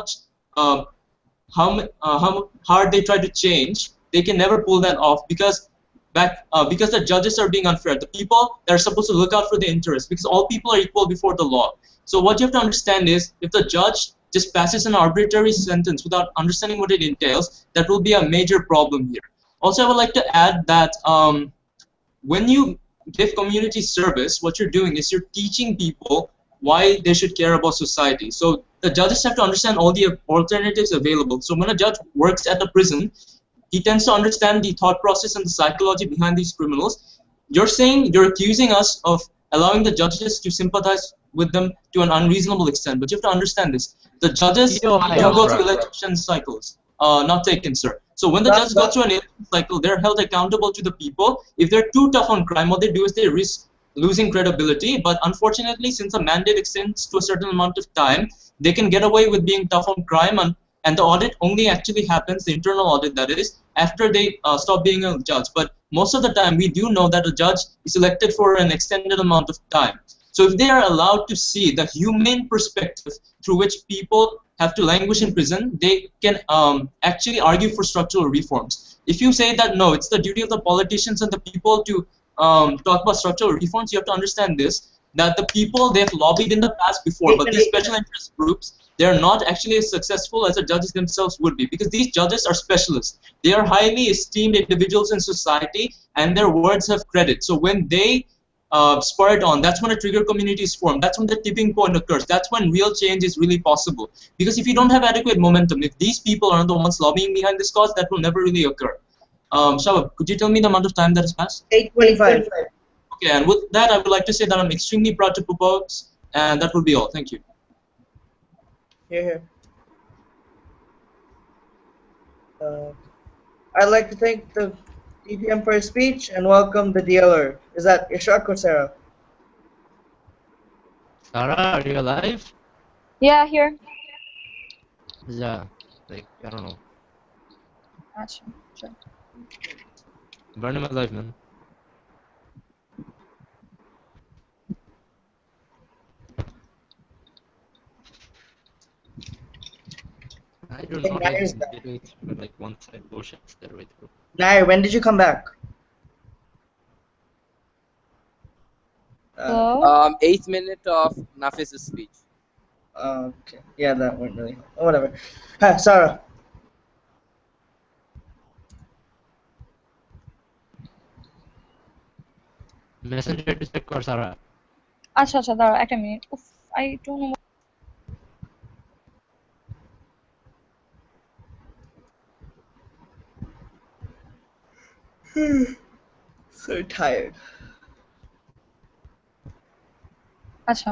hard they try to change, they can never pull that off because the judges are being unfair. The people that are supposed to look out for the interest, because all people are equal before the law. So what you have to understand is, if the judge just passes an arbitrary sentence without understanding what it entails, that will be a major problem here. Also, I would like to add that when you give community service, what you're doing is you're teaching people why they should care about society. So the judges have to understand all the alternatives available. So when a judge works at a prison, he tends to understand the thought process and the psychology behind these criminals. You're accusing us of allowing the judges to sympathize with them to an unreasonable extent. But you have to understand this. The judges don't go through election cycles. Not taken, sir. So when the judges go through an election cycle, they're held accountable to the people. If they're too tough on crime, what they do is they risk losing credibility. But unfortunately, since the mandate extends to a certain amount of time, they can get away with being tough on crime, and the audit only actually happens, the internal audit that is, after they stop being a judge. But most of the time, we do know that a judge is elected for an extended amount of time. So if they are allowed to see the humane perspective through which people have to languish in prison, they can actually argue for structural reforms. If you say that no, it's the duty of the politicians and the people to talk about structural reforms, you have to understand this, that the people, they've lobbied in the past before, but these special interest groups, they're not actually as successful as the judges themselves would be, because these judges are specialists. They are highly esteemed individuals in society, and their words have credit. So when they spur it on, that's when a trigger community is formed. That's when the tipping point occurs. That's when real change is really possible. Because if you don't have adequate momentum, if these people are the ones lobbying behind this cause, that will never really occur. Shabab, could you tell me the amount of time that has passed? 8:25. Okay, and with that, I would like to say that I'm extremely proud to propose, and that would be all. Thank you. Here, here. I'd like to thank the DPM for his speech and welcome the DLR. Is that Ishak or Sarah? Sarah, are you alive? Yeah, here. Yeah, like, I don't know. Gotcha. Sure. Burn him alive, man. I do Hey, not like Nair's back. getting through like one side bullshits their way through. Nair, when did you come back? Hello? 8th minute of Nafis's speech. Okay. Yeah, that went really. Oh, whatever. Hi, Sarah. Messenger to check or Sarah. আচ্ছা আচ্ছা দাঁড়াও একটা minute উফ I don't know So tired. আচ্ছা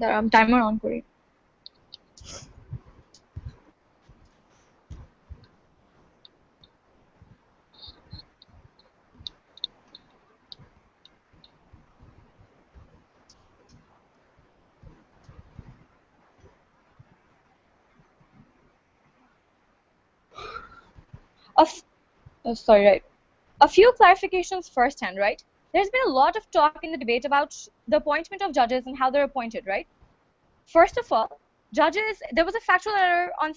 দাঁড়াও আমি timer on করি Sorry, right. A few clarifications firsthand, right? There's been a lot of talk in the debate about the appointment of judges and how they're appointed, right? First of all, judges, there was a factual error on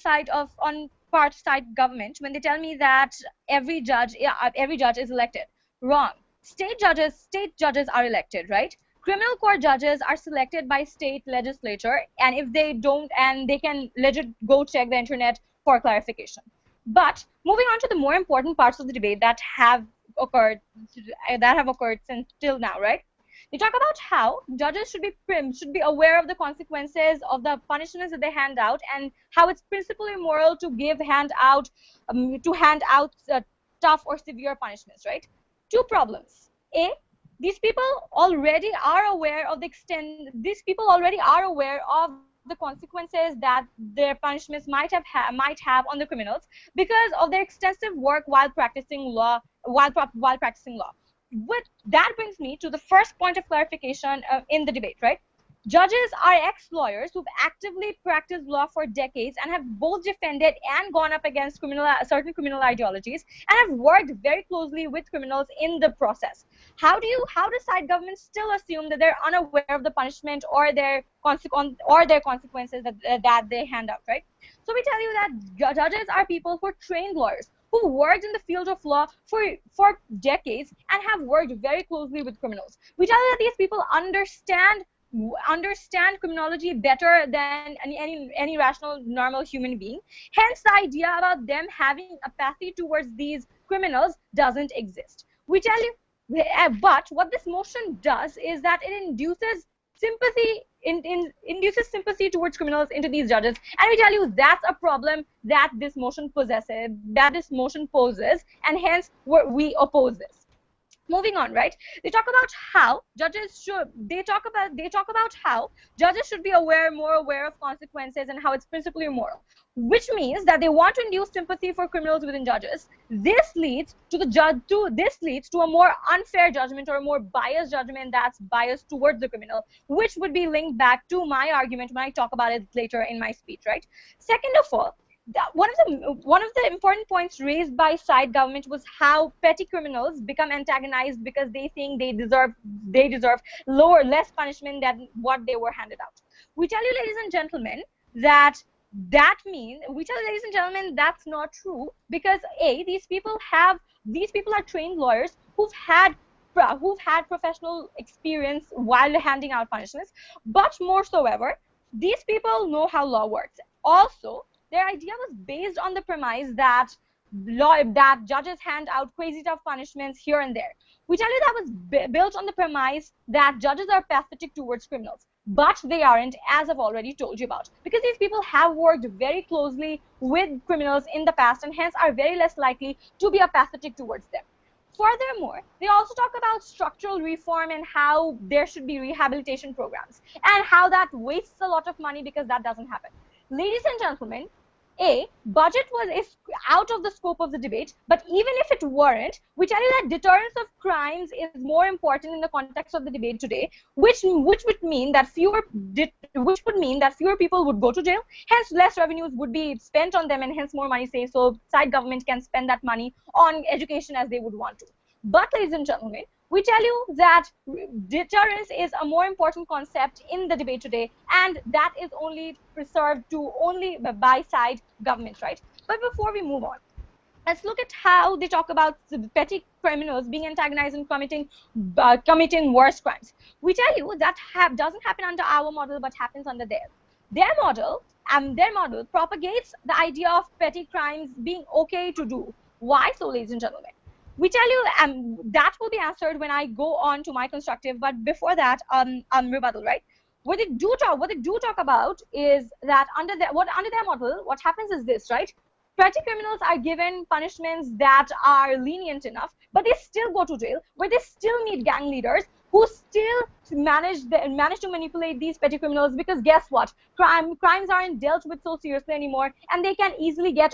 part side government when they tell me that every judge is elected. Wrong. State judges are elected, right? Criminal court judges are selected by state legislature, and if they don't, and they can legit go check the internet for clarification. But moving on to the more important parts of the debate occurred that have occurred since till now, right? They talk about how judges should be aware of the consequences of the punishments that they hand out, and how it's principally moral to hand out tough or severe punishments. Right? Two problems. A, these people already are aware of the extent. These people already are aware of the consequences that their punishments might have on the criminals because of their extensive work while practicing law. While practicing law. With that brings me to the first point of clarification in the debate, right? Judges are ex-lawyers who've actively practiced law for decades and have both defended and gone up against certain criminal ideologies and have worked very closely with criminals in the process. How does side governments still assume that they're unaware of the punishment or their consequences that they hand out, right? So we tell you that judges are people who are trained lawyers who worked in the field of law for decades and have worked very closely with criminals. We tell you that these people understand criminology better than any rational normal human being. Hence the idea about them having apathy towards these criminals doesn't exist. We tell you, but what this motion does is that it induces sympathy towards criminals into these judges, and we tell you that's a problem that this motion poses, and hence we oppose this. Moving on, right? They talk about how judges should be more aware of consequences and how it's principally moral, which means that they want to induce sympathy for criminals within judges. This leads to a more unfair judgment or a more biased judgment that's biased towards the criminal, which would be linked back to my argument when I talk about it later in my speech, right? Second of all, one of the important points raised by side government was how petty criminals become antagonized because they think they deserve less punishment than what they were handed out. We tell you, ladies and gentlemen, that's not true, because these people are trained lawyers who've had professional experience while handing out punishments, but moreover, these people know how law works. Also, their idea was based on the premise that judges hand out crazy tough punishments here and there. We tell you that was built on the premise that judges are pathetic towards criminals. but they aren't, as I've already told you about, because these people have worked very closely with criminals in the past and hence are very less likely to be apathetic towards them. Furthermore, they also talk about structural reform and how there should be rehabilitation programs and how that wastes a lot of money because that doesn't happen. Ladies and gentlemen, budget is out of the scope of the debate, but even if it weren't, we tell you that deterrence of crimes is more important in the context of the debate today, which would mean that fewer people would go to jail, hence less revenues would be spent on them, and hence more money saved, so side government can spend that money on education as they would want to. But ladies and gentlemen, we tell you that deterrence is a more important concept in the debate today, and that is only preserved to only by side governments, right? But before we move on, let's look at how they talk about petty criminals being antagonized and committing worse crimes. We tell you that doesn't happen under our model, but happens under theirs. Their model propagates the idea of petty crimes being okay to do. Why so, ladies and gentlemen? We tell you that will be answered when I go on to my constructive. But before that, rebuttal, right? What they do talk about is that under their model, what happens is this, right? Petty criminals are given punishments that are lenient enough, but they still go to jail, where they still meet gang leaders who still manage to manipulate these petty criminals, because guess what? Crimes aren't dealt with so seriously anymore, and they can easily get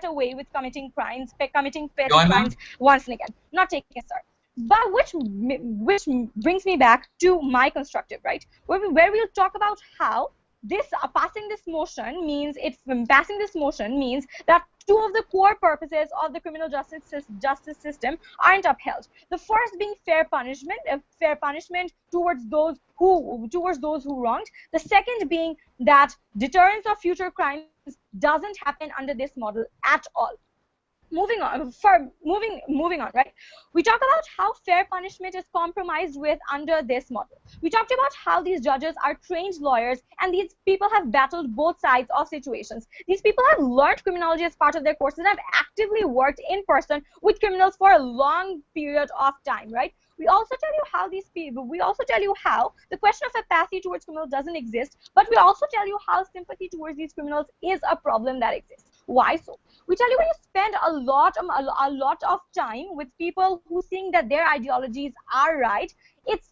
away with committing petty Joanna? crimes once and again. Not taken, sir. But which brings me back to my constructive, right? Where we'll talk about how this passing this motion means that two of the core purposes of the criminal justice system aren't upheld. The first being fair punishment towards those who wronged. The second being that deterrence of future crimes doesn't happen under this model at all. Moving on, right? We talk about how fair punishment is compromised with under this model. We talked about how these judges are trained lawyers, and these people have battled both sides of situations. These people have learned criminology as part of their courses and have actively worked in person with criminals for a long period of time, right? We also tell you how the question of apathy towards criminals doesn't exist, but we also tell you how sympathy towards these criminals is a problem that exists. Why so? We tell you when you spend a lot of time with people who think that their ideologies are right, it's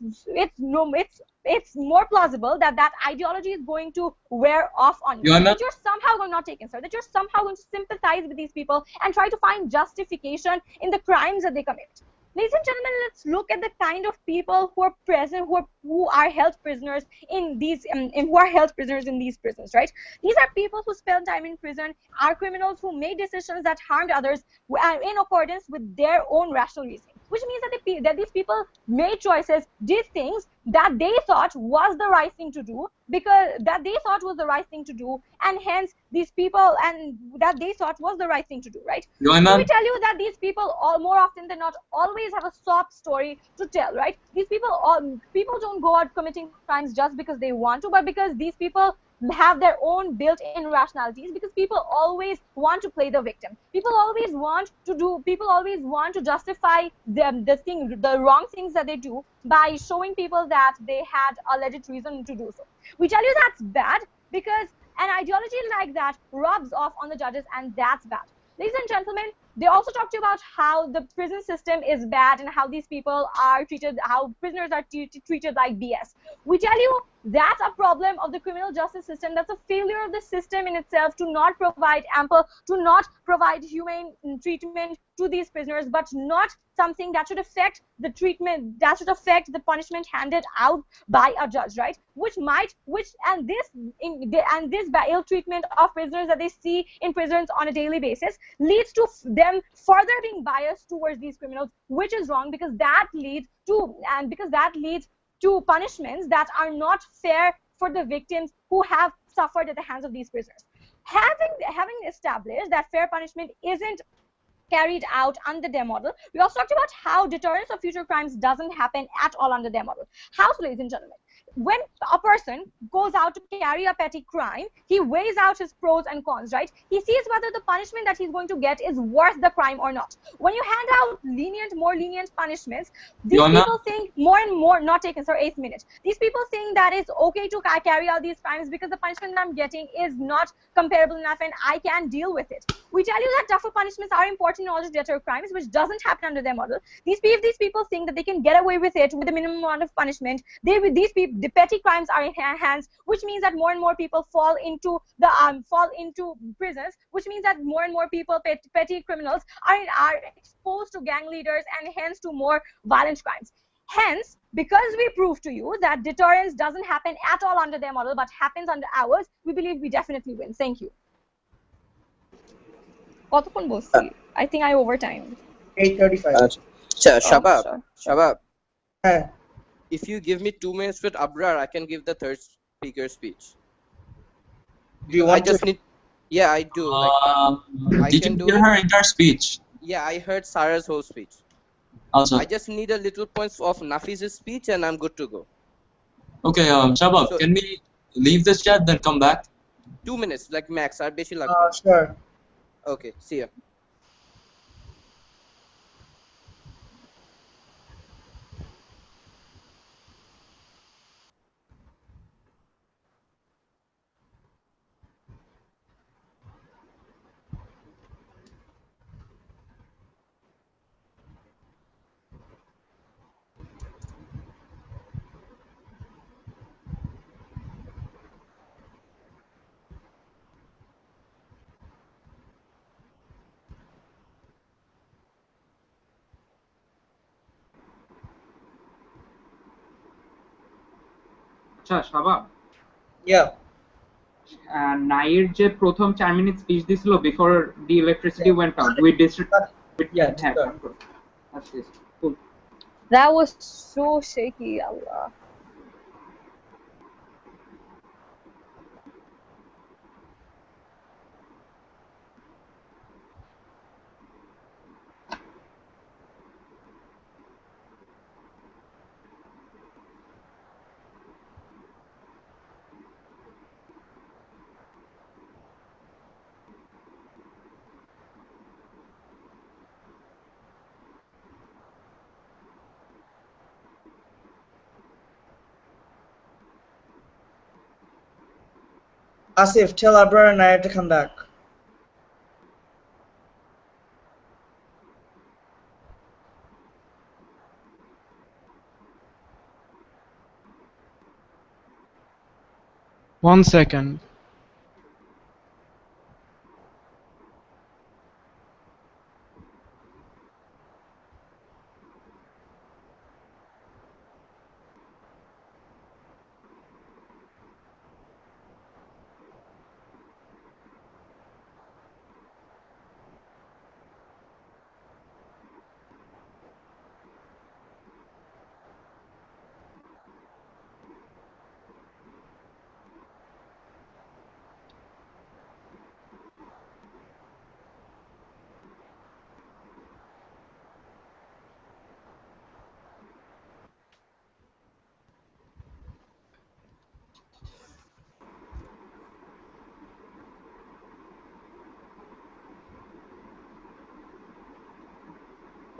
more plausible that that ideology is going to wear off on you. Joanna? That you're somehow going not taken, sir. That you're somehow going to sympathize with these people and try to find justification in the crimes that they commit. Ladies and gentlemen, let's look at the kind of people who are present, who are held prisoners in these prisons, right? These are people who spend time in prison, are criminals who made decisions that harmed others in accordance with their own rational reasoning, which means that these people made choices, did things that they thought was the right thing to do, and hence these people, and that they thought was the right thing to do, right? So we tell you that these people, all more often than not, always have a sob story to tell, right? These people don't go out committing crimes just because they want to, but because these people have their own built-in rationalities, because people always want to play the victim. People always want to justify the wrong things that they do by showing people that they had a legit reason to do so. We tell you that's bad because an ideology like that rubs off on the judges, and that's bad. Ladies and gentlemen, they also talked to you about how the prison system is bad and how these people are treated, how prisoners are treated like BS. We tell you that's a problem of the criminal justice system. That's a failure of the system in itself to not provide humane treatment to these prisoners, but not something that should affect the treatment, that should affect the punishment handed out by a judge, right? This ill treatment of prisoners that they see in prisons on a daily basis leads to them further being biased towards these criminals, which is wrong, because that leads to punishments that are not fair for the victims who have suffered at the hands of these prisoners. Having established that fair punishment isn't carried out under their model, we also talked about how deterrence of future crimes doesn't happen at all under their model. How, ladies and gentlemen? When a person goes out to carry a petty crime, he weighs out his pros and cons, right? He sees whether the punishment that he's going to get is worth the crime or not. When you hand out more lenient punishments, these Yona, people think more and more, not taken, sir, 8th minute. These people think that it's okay to carry out these crimes because the punishment that I'm getting is not comparable enough and I can deal with it. We tell you that tougher punishments are important in order to deter crimes, which doesn't happen under their model. These people think that they can get away with it with the minimum amount of punishment. The petty crimes are in hands, which means that more and more people fall into prisons, which means that more and more people, petty criminals, are exposed to gang leaders and hence to more violent crimes. Hence, because we prove to you that deterrence doesn't happen at all under their model but happens under ours, we believe we definitely win. Thank you. কতক্ষণ বলছি? I think I overtimed. 8:35. Shabab. Shabab. If you give me 2 minutes with Abrar, I can give the third speaker speech. Do you want I just need. Yeah, I do. I did can you do hear it. her entire speech? Yeah, I heard Sarah's whole speech. Also, I just need a little points of Nafis's speech and I'm good to go. okay, Shabab, So- can we leave this chat then come back? 2 minutes, like max. Ar beshi lagbe. Sure. Okay, see ya. আচ্ছা শাবাব, Yeah. Nair যে প্রথম 4 minute speech দিছিল before the electricity went out with Yeah, হ্যাঁ sure. আচ্ছা cool. That was so shaky, Allah. Asif, tell Abrar and I to come back. One second.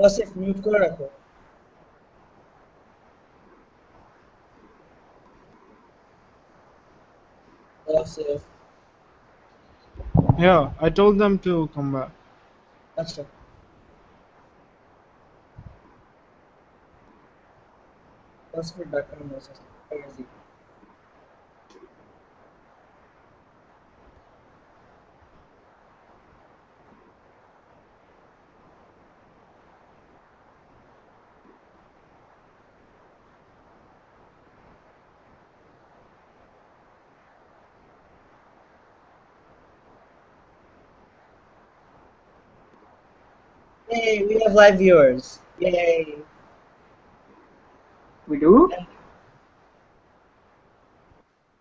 Asif, mute করে রাখো. Asif. Yeah, I told them to come back. আচ্ছা. Asif background noise আছে. Crazy. Yay, we have live viewers. Yay. We do?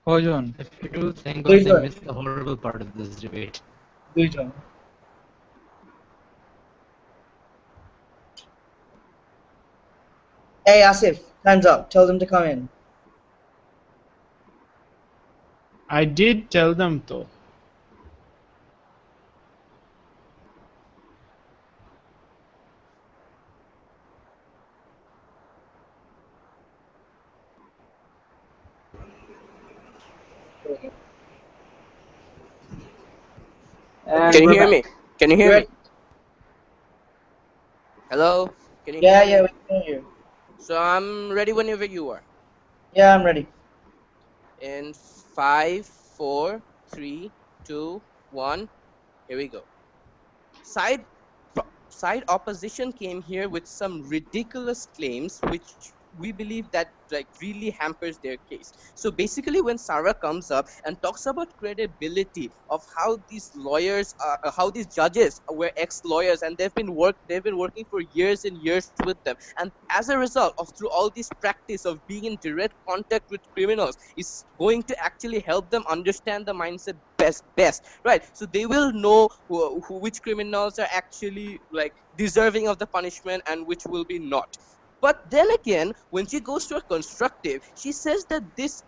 কয়জন? If you do, thank Good God they one. missed the horrible part of this debate. দুইজন. Hey Asif, time's up. Tell them to come in. I did tell them though. Can And you we're hear back. me? Can you hear We're me? Hello? Can you yeah, hear yeah, me? we can hear you. So I'm ready whenever you are. Yeah, I'm ready. In five, four, three, two, one. Here we go. Side side opposition came here with some ridiculous claims which we believe that like really hampers their case. So basically when Sarah comes up and talks about credibility of how these lawyers how these judges were ex-lawyers and they've been working for years and years with them, and as a result of through all this practice of being in direct contact with criminals is going to actually help them understand the mindset best, right? So they will know which criminals are actually like deserving of the punishment and which will be not. But then again, when she goes to a constructive, she says that this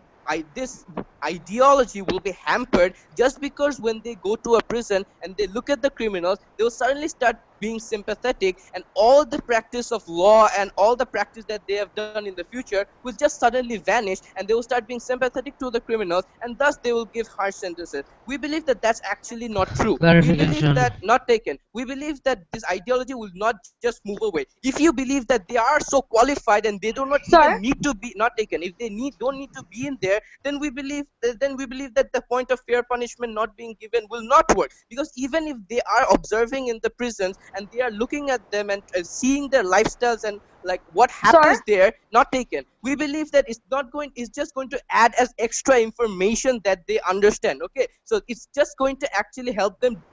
ideology will be hampered just because when they go to a prison and they look at the criminals, they'll suddenly start being sympathetic, and all the practice of law and all the practice that they have done in the future will just suddenly vanish, and they will start being sympathetic to the criminals, and thus they will give harsh sentences. We believe that that's actually not true. We believe Clarification. that not taken. We believe that this ideology will not just move away. If you believe that they are so qualified and they do not even Sir, need to be not taken, if they need don't need to be in there, then we believe that the point of fair punishment not being given will not work, because even if they are observing in the prisons and they are looking at them and seeing their lifestyles and like what sir, happens there, not taken, we believe that it's just going to add as extra information that they understand. Okay, so it's just going to actually help them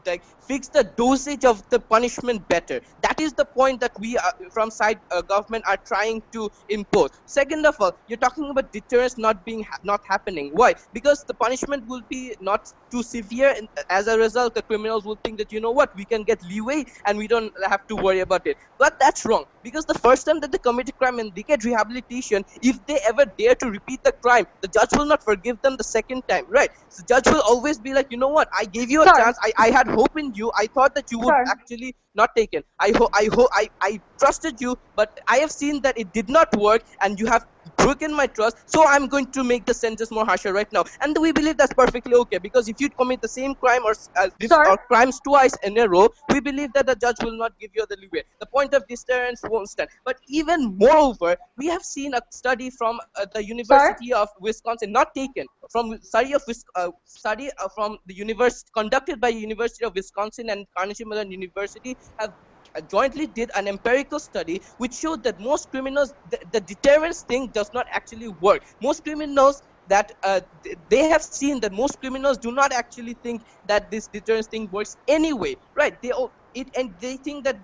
like fix the dosage of the punishment better. That is the point that we from side government are trying to impose. Second of all, you're talking about deterrence not happening. Why? Because the punishment will be not too severe, and as a result the criminals will think that, you know what, we can get leeway and we don't have to worry about it. But that's wrong, because the first time that they commit a crime and they get rehabilitation, if they ever dare to repeat the crime, the judge will not forgive them the second time, right? So judge will always be like, you know what, I gave you a sir, chance, I had hope in you, I thought that you would sir, actually not taken, I trusted you, but I have seen that it did not work and you have broken my trust, so I'm going to make the sentence more harsher right now. And we believe that's perfectly okay, because if you commit the same crime sir, or crimes twice in a row, we believe that the judge will not give you the leeway. The point of deterrence won't stand. But even moreover, we have seen a study from the sir, University of Wisconsin, not taken from study from the university conducted by University of Wisconsin and Carnegie Mellon University, have jointly did an empirical study which showed that most criminals, the deterrence thing does not actually work. Most criminals that they have seen that most criminals do not actually think that this deterrence thing works anyway, right? And they think that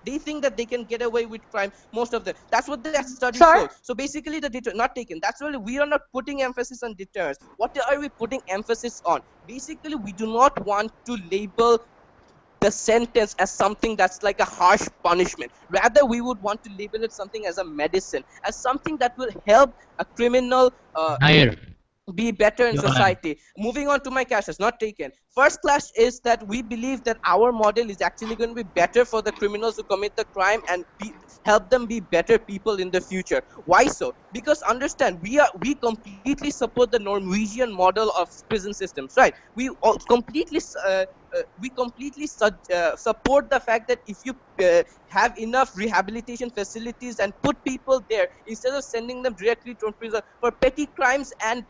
they think that they can get away with crime, most of them. That's what that study showed. sir, So basically the not taken, that's really, we are not putting emphasis on deterrence. What are we putting emphasis on? Basically we do not want to label the sentence as something that's like a harsh punishment. Rather, we would want to label it something as a medicine, as something that will help a criminal Nair, be better in you are. society. Moving on to my clashes, not taken. First clash is that we believe that our model is actually going to be better for the criminals who commit the crime and help them be better people in the future. Why so? Because understand, we completely support the Norwegian model of prison systems, right? We completely support the fact that if you have enough rehabilitation facilities and put people there instead of sending them directly to prison for petty crimes and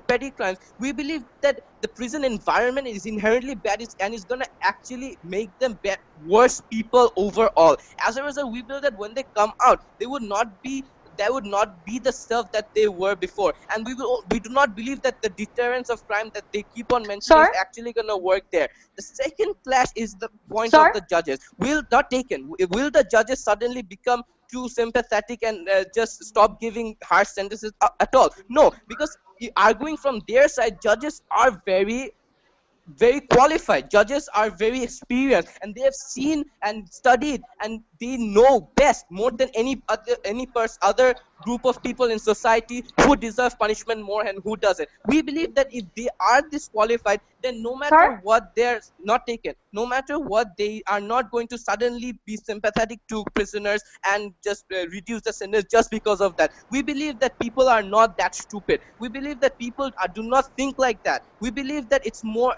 petty crimes, we believe that the prison environment is inherently bad, and is going to actually make them worse people overall. As a result, we believe that when they come out, they would not be the self that they were before, and we do not believe that the deterrence of crime that they keep on mentioning is sir, actually going to work there. The second clash is the point of sir, the judges. Will the judges suddenly become too sympathetic and just stop giving harsh sentences at all? No, because arguing from their side, judges are very qualified, judges are very experienced, and they have seen and studied and they know best more than any other group of people in society who deserve punishment more and who doesn't. We believe that if they are disqualified, then no matter Sir? what, they're not taken. No matter what, they are not going to suddenly be sympathetic to prisoners and just reduce the sentence just because of that. We believe that people are not that stupid. We believe that people do not think like that. We believe that it's more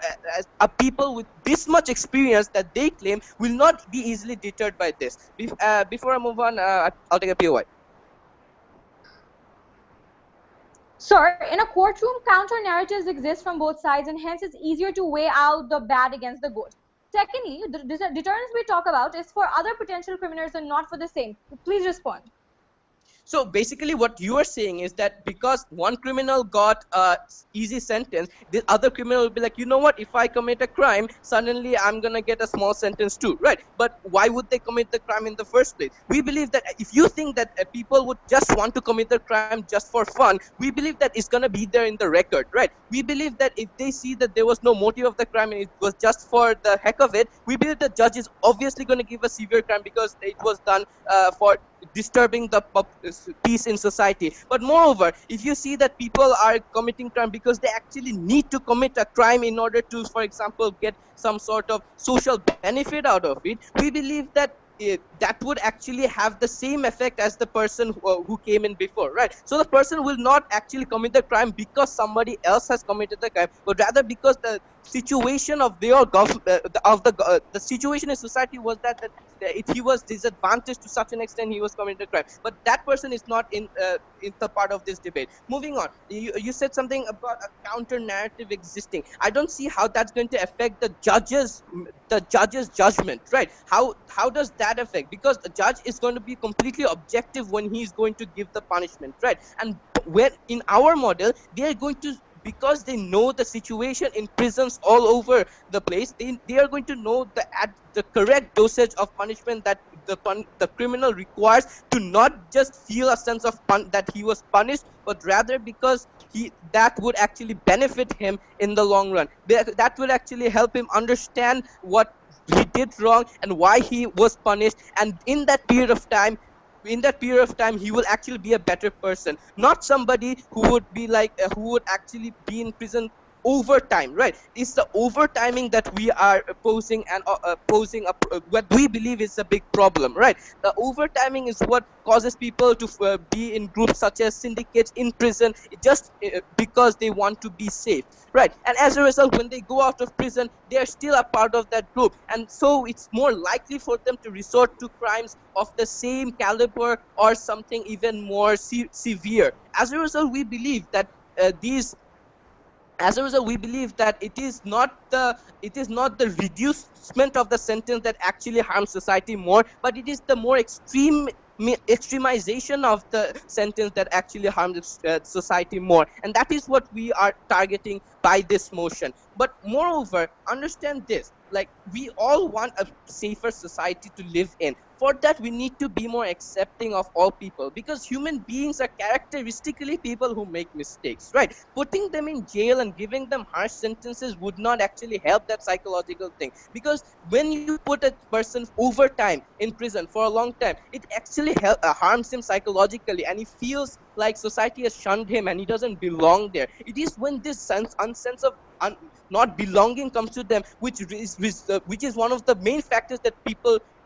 a people with this much experience that they claim will not be easily deterred by this. Before I move on, I'll take a POI. Sir, in a courtroom, counter narratives exist from both sides, and hence it's easier to weigh out the bad against the good. Secondly, the deterrence we talk about is for other potential criminals and not for the same. Please respond. So basically what you are saying is that because one criminal got a easy sentence, the other criminal will be like, you know what, if I commit a crime, suddenly I'm gonna get a small sentence too, right? But why would they commit the crime in the first place? We believe that if you think that people would just want to commit the crime just for fun, we believe that it's gonna be there in the record, right? We believe that if they see that there was no motive of the crime and it was just for the heck of it, we believe the judge is obviously going to give a severe crime because it was done for disturbing the peace in society. But moreover, if you see that people are committing crime because they actually need to commit a crime in order to, for example, get some sort of social benefit out of it, we believe that that would actually have the same effect as the person who came in before, right? So the person will not actually commit the crime because somebody else has committed the crime, but rather because the situation of their the situation in society was that if he was disadvantaged to such an extent, he was committing a crime. But that person is not in the part of this debate. Moving on, you said something about a counter narrative existing. I don't see how that's going to affect the judge's judgment, right? How does that affect? Because the judge is going to be completely objective when he's going to give the punishment, right? And when in our model, they are going to, because they know the situation in prisons all over the place, they are going to know the correct dosage of punishment that the criminal requires to not just feel a sense of that he was punished, but rather because that would actually benefit him in the long run. That will actually help him understand what he did wrong and why he was punished, and in that period of time he will actually be a better person, not somebody who would be like who would actually be in prison over time, right? It's the overtiming that we are posing and posing what we believe is a big problem, right? The overtiming is what causes people to be in groups such as syndicates in prison just because they want to be safe, right? And as a result, when they go out of prison, they are still a part of that group, and so it's more likely for them to resort to crimes of the same caliber or something even more severe. As a result, we believe that these as a result, we believe that it is not the reducement of the sentence that actually harms society more, but it is the more extremization of the sentence that actually harms society more, and that is what we are targeting by this motion. But moreover, understand this: like, we all want a safer society to live in. For that, we need to be more accepting of all people, because human beings are characteristically people who make mistakes, right? Putting them in jail and giving them harsh sentences would not actually help that psychological thing, because when you put a person over time in prison for a long time, it actually harms him psychologically, and he feels like society has shunned him and he doesn't belong there. It is when this sense of not belonging comes to them, which is one of the main factors that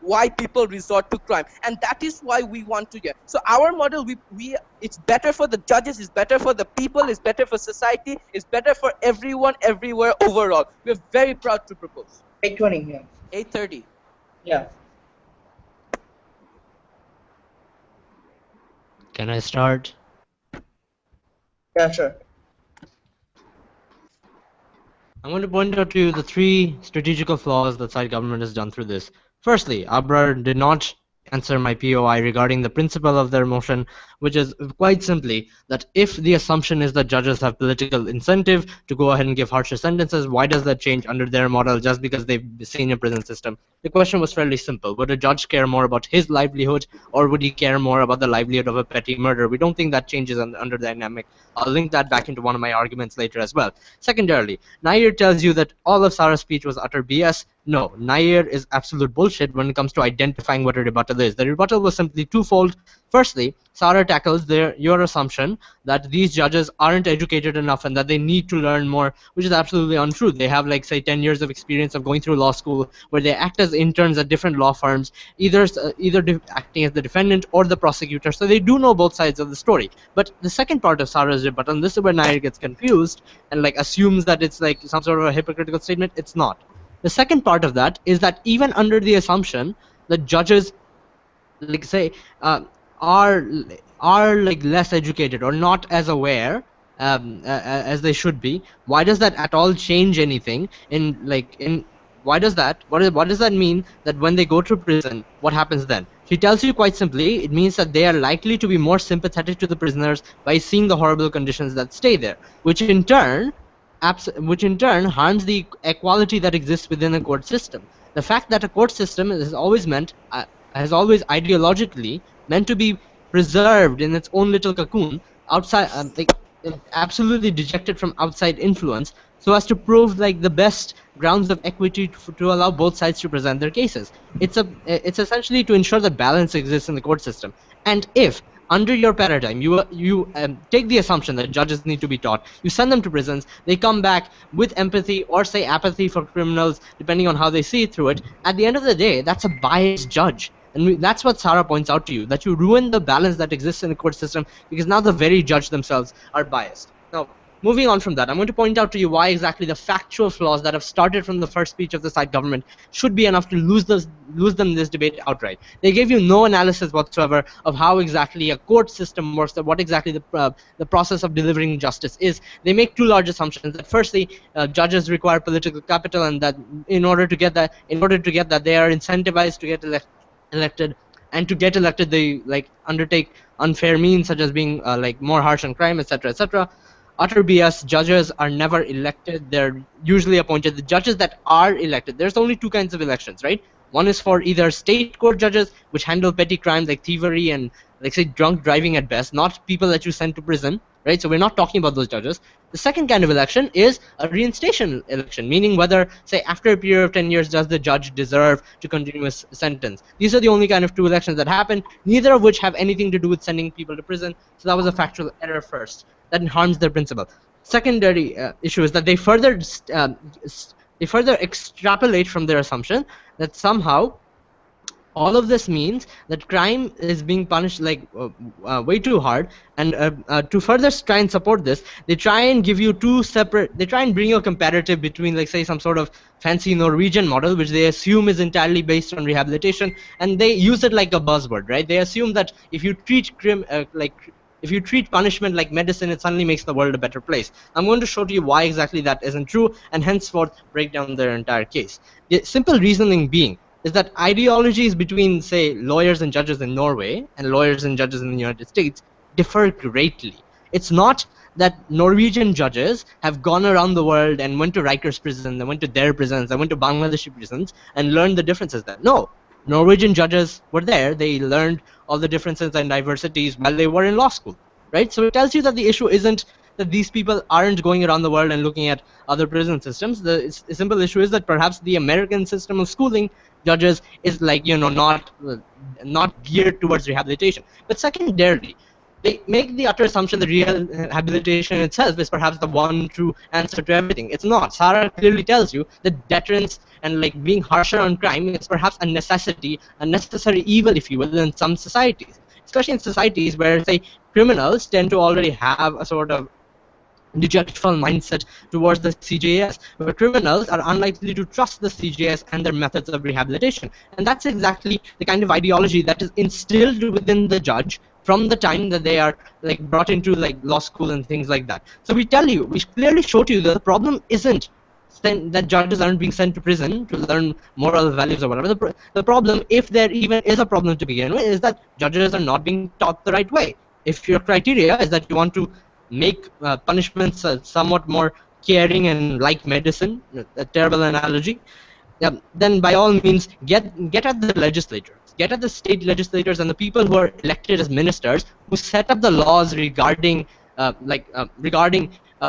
why people resort to crime, and that is why we want to get. So our model, we it's better for the judges, it's better for the people, it's better for society, it's better for everyone, everywhere, overall. We're very proud to propose. 8:20, yeah. 8:30. Yeah. Can I start? Yeah, sure. I'm going to point out to you the three strategical flaws that side government has done through this. Firstly, Abrar did not answer my POI regarding the principle of their motion, which is quite simply that if the assumption is that judges have political incentive to go ahead and give harsher sentences, why does that change under their model just because they've seen a prison system? The question was fairly simple. Would a judge care more about his livelihood, or would he care more about the livelihood of a petty murder? We don't think that changes under the dynamic. I'll link that back into one of my arguments later as well. Secondarily, Nair tells you that all of Sarah's speech was utter BS. No, Nair is absolute bullshit when it comes to identifying what a rebuttal is. The rebuttal was simply twofold. Firstly, Sarah tackles your assumption that these judges aren't educated enough and that they need to learn more, which is absolutely untrue. They have, like, say, 10 years of experience of going through law school where they act as interns at different law firms, either acting as the defendant or the prosecutor. So they do know both sides of the story. But the second part of Sarah's rebuttal, and this is where Nair gets confused and like assumes that it's like some sort of a hypocritical statement. It's not. The second part of that is that even under the assumption that judges, like, say, are like less educated or not as aware as they should be, why does that at all change anything in why does that what does that mean that when they go to prison, what happens then? She tells you quite simply it means that they are likely to be more sympathetic to the prisoners by seeing the horrible conditions that stay there, which in turn harms the equality that exists within a court system. The fact that a court system has always ideologically meant to be preserved in its own little cocoon, outside, absolutely dejected from outside influence, so as to prove like the best grounds of equity to allow both sides to present their cases. It's essentially to ensure that balance exists in the court system. And if under your paradigm you take the assumption that judges need to be taught, you send them to prisons, they come back with empathy or say apathy for criminals depending on how they see through it, at the end of the day that's a biased judge. And that's what Sarah points out to you, that you ruin the balance that exists in the court system because now the very judge themselves are biased. Now, moving on from that, I'm going to point out to you why exactly the factual flaws that have started from the first speech of the side government should be enough to lose them in this debate outright. They gave you no analysis whatsoever of how exactly a court system works, what exactly the process of delivering justice is. They make two large assumptions. That firstly, judges require political capital, and that in order to get that, they are incentivized to get elected, and to get elected they like undertake unfair means such as being like more harsh on crime, etc., etc. Utter BS. Judges are never elected, they're usually appointed. The judges that are elected, there's only two kinds of elections, right? One is for either state court judges, which handle petty crimes like thievery and, like, say, drunk driving at best, not people that you send to prison, right? So we're not talking about those judges. The second kind of election is a reinstation election, meaning whether, say, after a period of 10 years, does the judge deserve to continue his sentence. These are the only kind of two elections that happen, neither of which have anything to do with sending people to prison. So that was a factual error first. That harms their principle. Secondary issue is that they further extrapolate from their assumption that somehow all of this means that crime is being punished like way too hard, and to further try and support this, they try and give you they try and bring you a comparative between, like, say, some sort of fancy Norwegian model which they assume is entirely based on rehabilitation, and they use it like a buzzword, right? They assume that if you treat if you treat punishment like medicine, it suddenly makes the world a better place. I'm going to show to you why exactly that isn't true, and henceforth break down their entire case. The simple reasoning being is that ideologies between, say, lawyers and judges in Norway and lawyers and judges in the United States differ greatly. It's not that Norwegian judges have gone around the world and went to Rikers prison, they went to their prisons, they went to Bangladeshi prisons and learned the differences there. No, Norwegian judges were there, they learned all the differences and diversities while they were in law school, right? So it tells you that the issue isn't that these people aren't going around the world and looking at other prison systems. The simple issue is that perhaps the American system of schooling judges is, like, not geared towards rehabilitation. But secondarily, they make the utter assumption that rehabilitation itself is perhaps the one true answer to everything. It's not. Sarah clearly tells you that deterrence and, like, being harsher on crime is perhaps a necessity, a necessary evil, if you will, in some societies. Especially in societies where, say, criminals tend to already have a sort of dejectful mindset towards the CJS, where criminals are unlikely to trust the CJS and their methods of rehabilitation. And that's exactly the kind of ideology that is instilled within the judge from the time that they are, like, brought into, like, law school and things like that. So we clearly show to you that the problem isn't that judges aren't being sent to prison to learn moral values or whatever. The problem, if there even is a problem to begin with, is that judges are not being taught the right way. If your criteria is that you want to make punishments somewhat more caring and like medicine, a terrible analogy, then by all means get at the legislators, get at the state legislators and the people who are elected as ministers who set up the laws regarding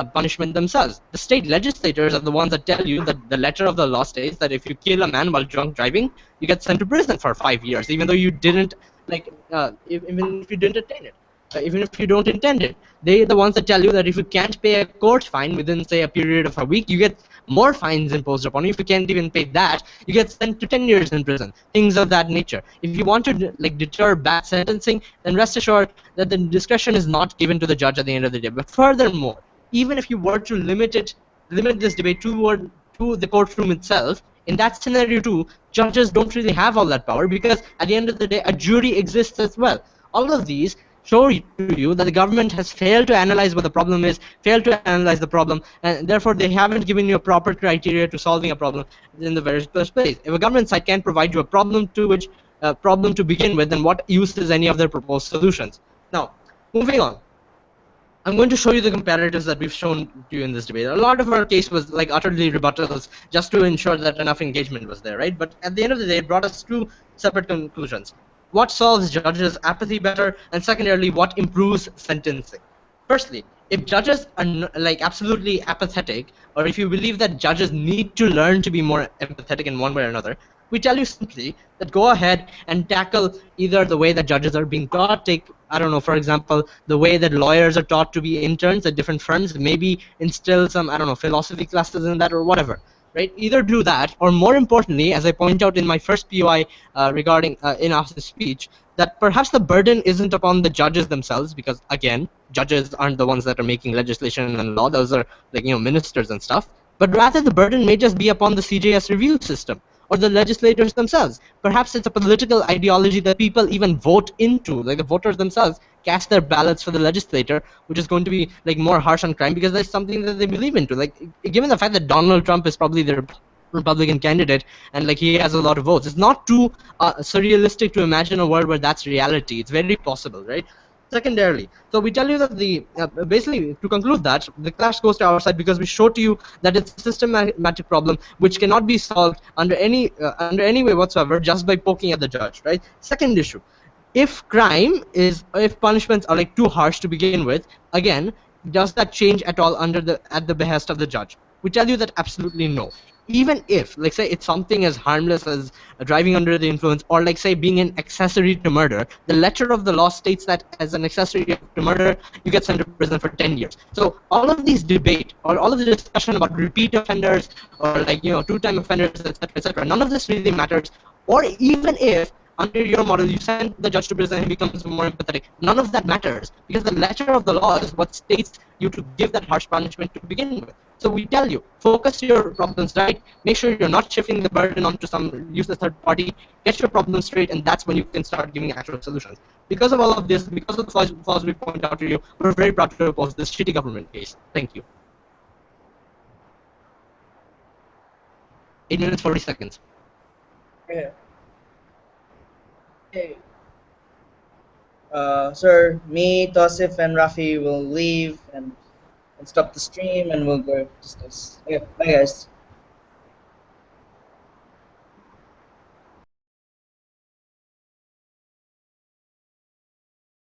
punishment themselves. The state legislators are the ones that tell you that the letter of the law states that if you kill a man while drunk driving, you get sent to prison for 5 years, even though you didn't even if you didn't attain it. Even if you don't intend it, they're the ones that tell you that if you can't pay a court fine within, say, a period of a week, you get more fines imposed upon you. If you can't even pay that, you get sent to 10 years in prison. Things of that nature. If you want to deter bad sentencing, then rest assured that the discretion is not given to the judge at the end of the day. But furthermore, even if you were to limit this debate to the courtroom itself, in that scenario too, judges don't really have all that power, because at the end of the day, a jury exists as well. All of these show to you that the government has failed to analyze what the problem is, failed to analyze the problem, and therefore they haven't given you a proper criteria to solving a problem in the very first place. If a government site can't provide you a problem to begin with, then what use is any of their proposed solutions? Now, moving on. I'm going to show you the comparatives that we've shown to you in this debate. A lot of our case was utterly rebuttals just to ensure that enough engagement was there, right? But at the end of the day, it brought us two separate conclusions. What solves judges' apathy better, and secondarily, what improves sentencing? Firstly, if judges are absolutely apathetic, or if you believe that judges need to learn to be more empathetic in one way or another, we tell you simply that go ahead and tackle either the way that judges are being taught. Take, I don't know, for example, the way that lawyers are taught to be interns at different firms. Maybe instill some, I don't know, philosophy classes in that or whatever. Right? Either do that, or more importantly, as I point out in my first POI regarding in Asif's speech, that perhaps the burden isn't upon the judges themselves, because again, judges aren't the ones that are making legislation and law; those are ministers and stuff. But rather, the burden may just be upon the CJS review system or the legislators themselves. Perhaps it's a political ideology that people even vote into, like the voters themselves cast their ballots for the legislator, which is going to be more harsh on crime because that's something that they believe into. Given the fact that Donald Trump is probably the Republican candidate and he has a lot of votes, it's not too surrealistic to imagine a world where that's reality. It's very possible, right? Secondarily, so we tell you that basically, to conclude, that the clash goes to our side because we show to you that it's a systematic problem which cannot be solved under any way whatsoever just by poking at the judge, right? Second issue, if punishments are too harsh to begin with, again, does that change at all at the behest of the judge? We tell you that absolutely no. Even if, say, it's something as harmless as driving under the influence, or say being an accessory to murder, the letter of the law states that as an accessory to murder, you get sent to prison for 10 years. So all of these debate, or all of the discussion about repeat offenders, or two-time offenders, etc., none of this really matters. Or even if under your model you send the judge to prison and he becomes more empathetic, none of that matters, because the letter of the law is what states you to give that harsh punishment to begin with. So we tell you, focus your problems right, make sure you're not shifting the burden onto some useless third party, get your problems straight, and that's when you can start giving actual solutions. Because of all of this, because of the flaws we point out to you, we're very proud to oppose this shitty government case. Thank you. 8 minutes 40 seconds. Okay. Sir, me, Tosif, and Rafi will leave and stop the stream, and we'll go discuss. Okay, bye guys.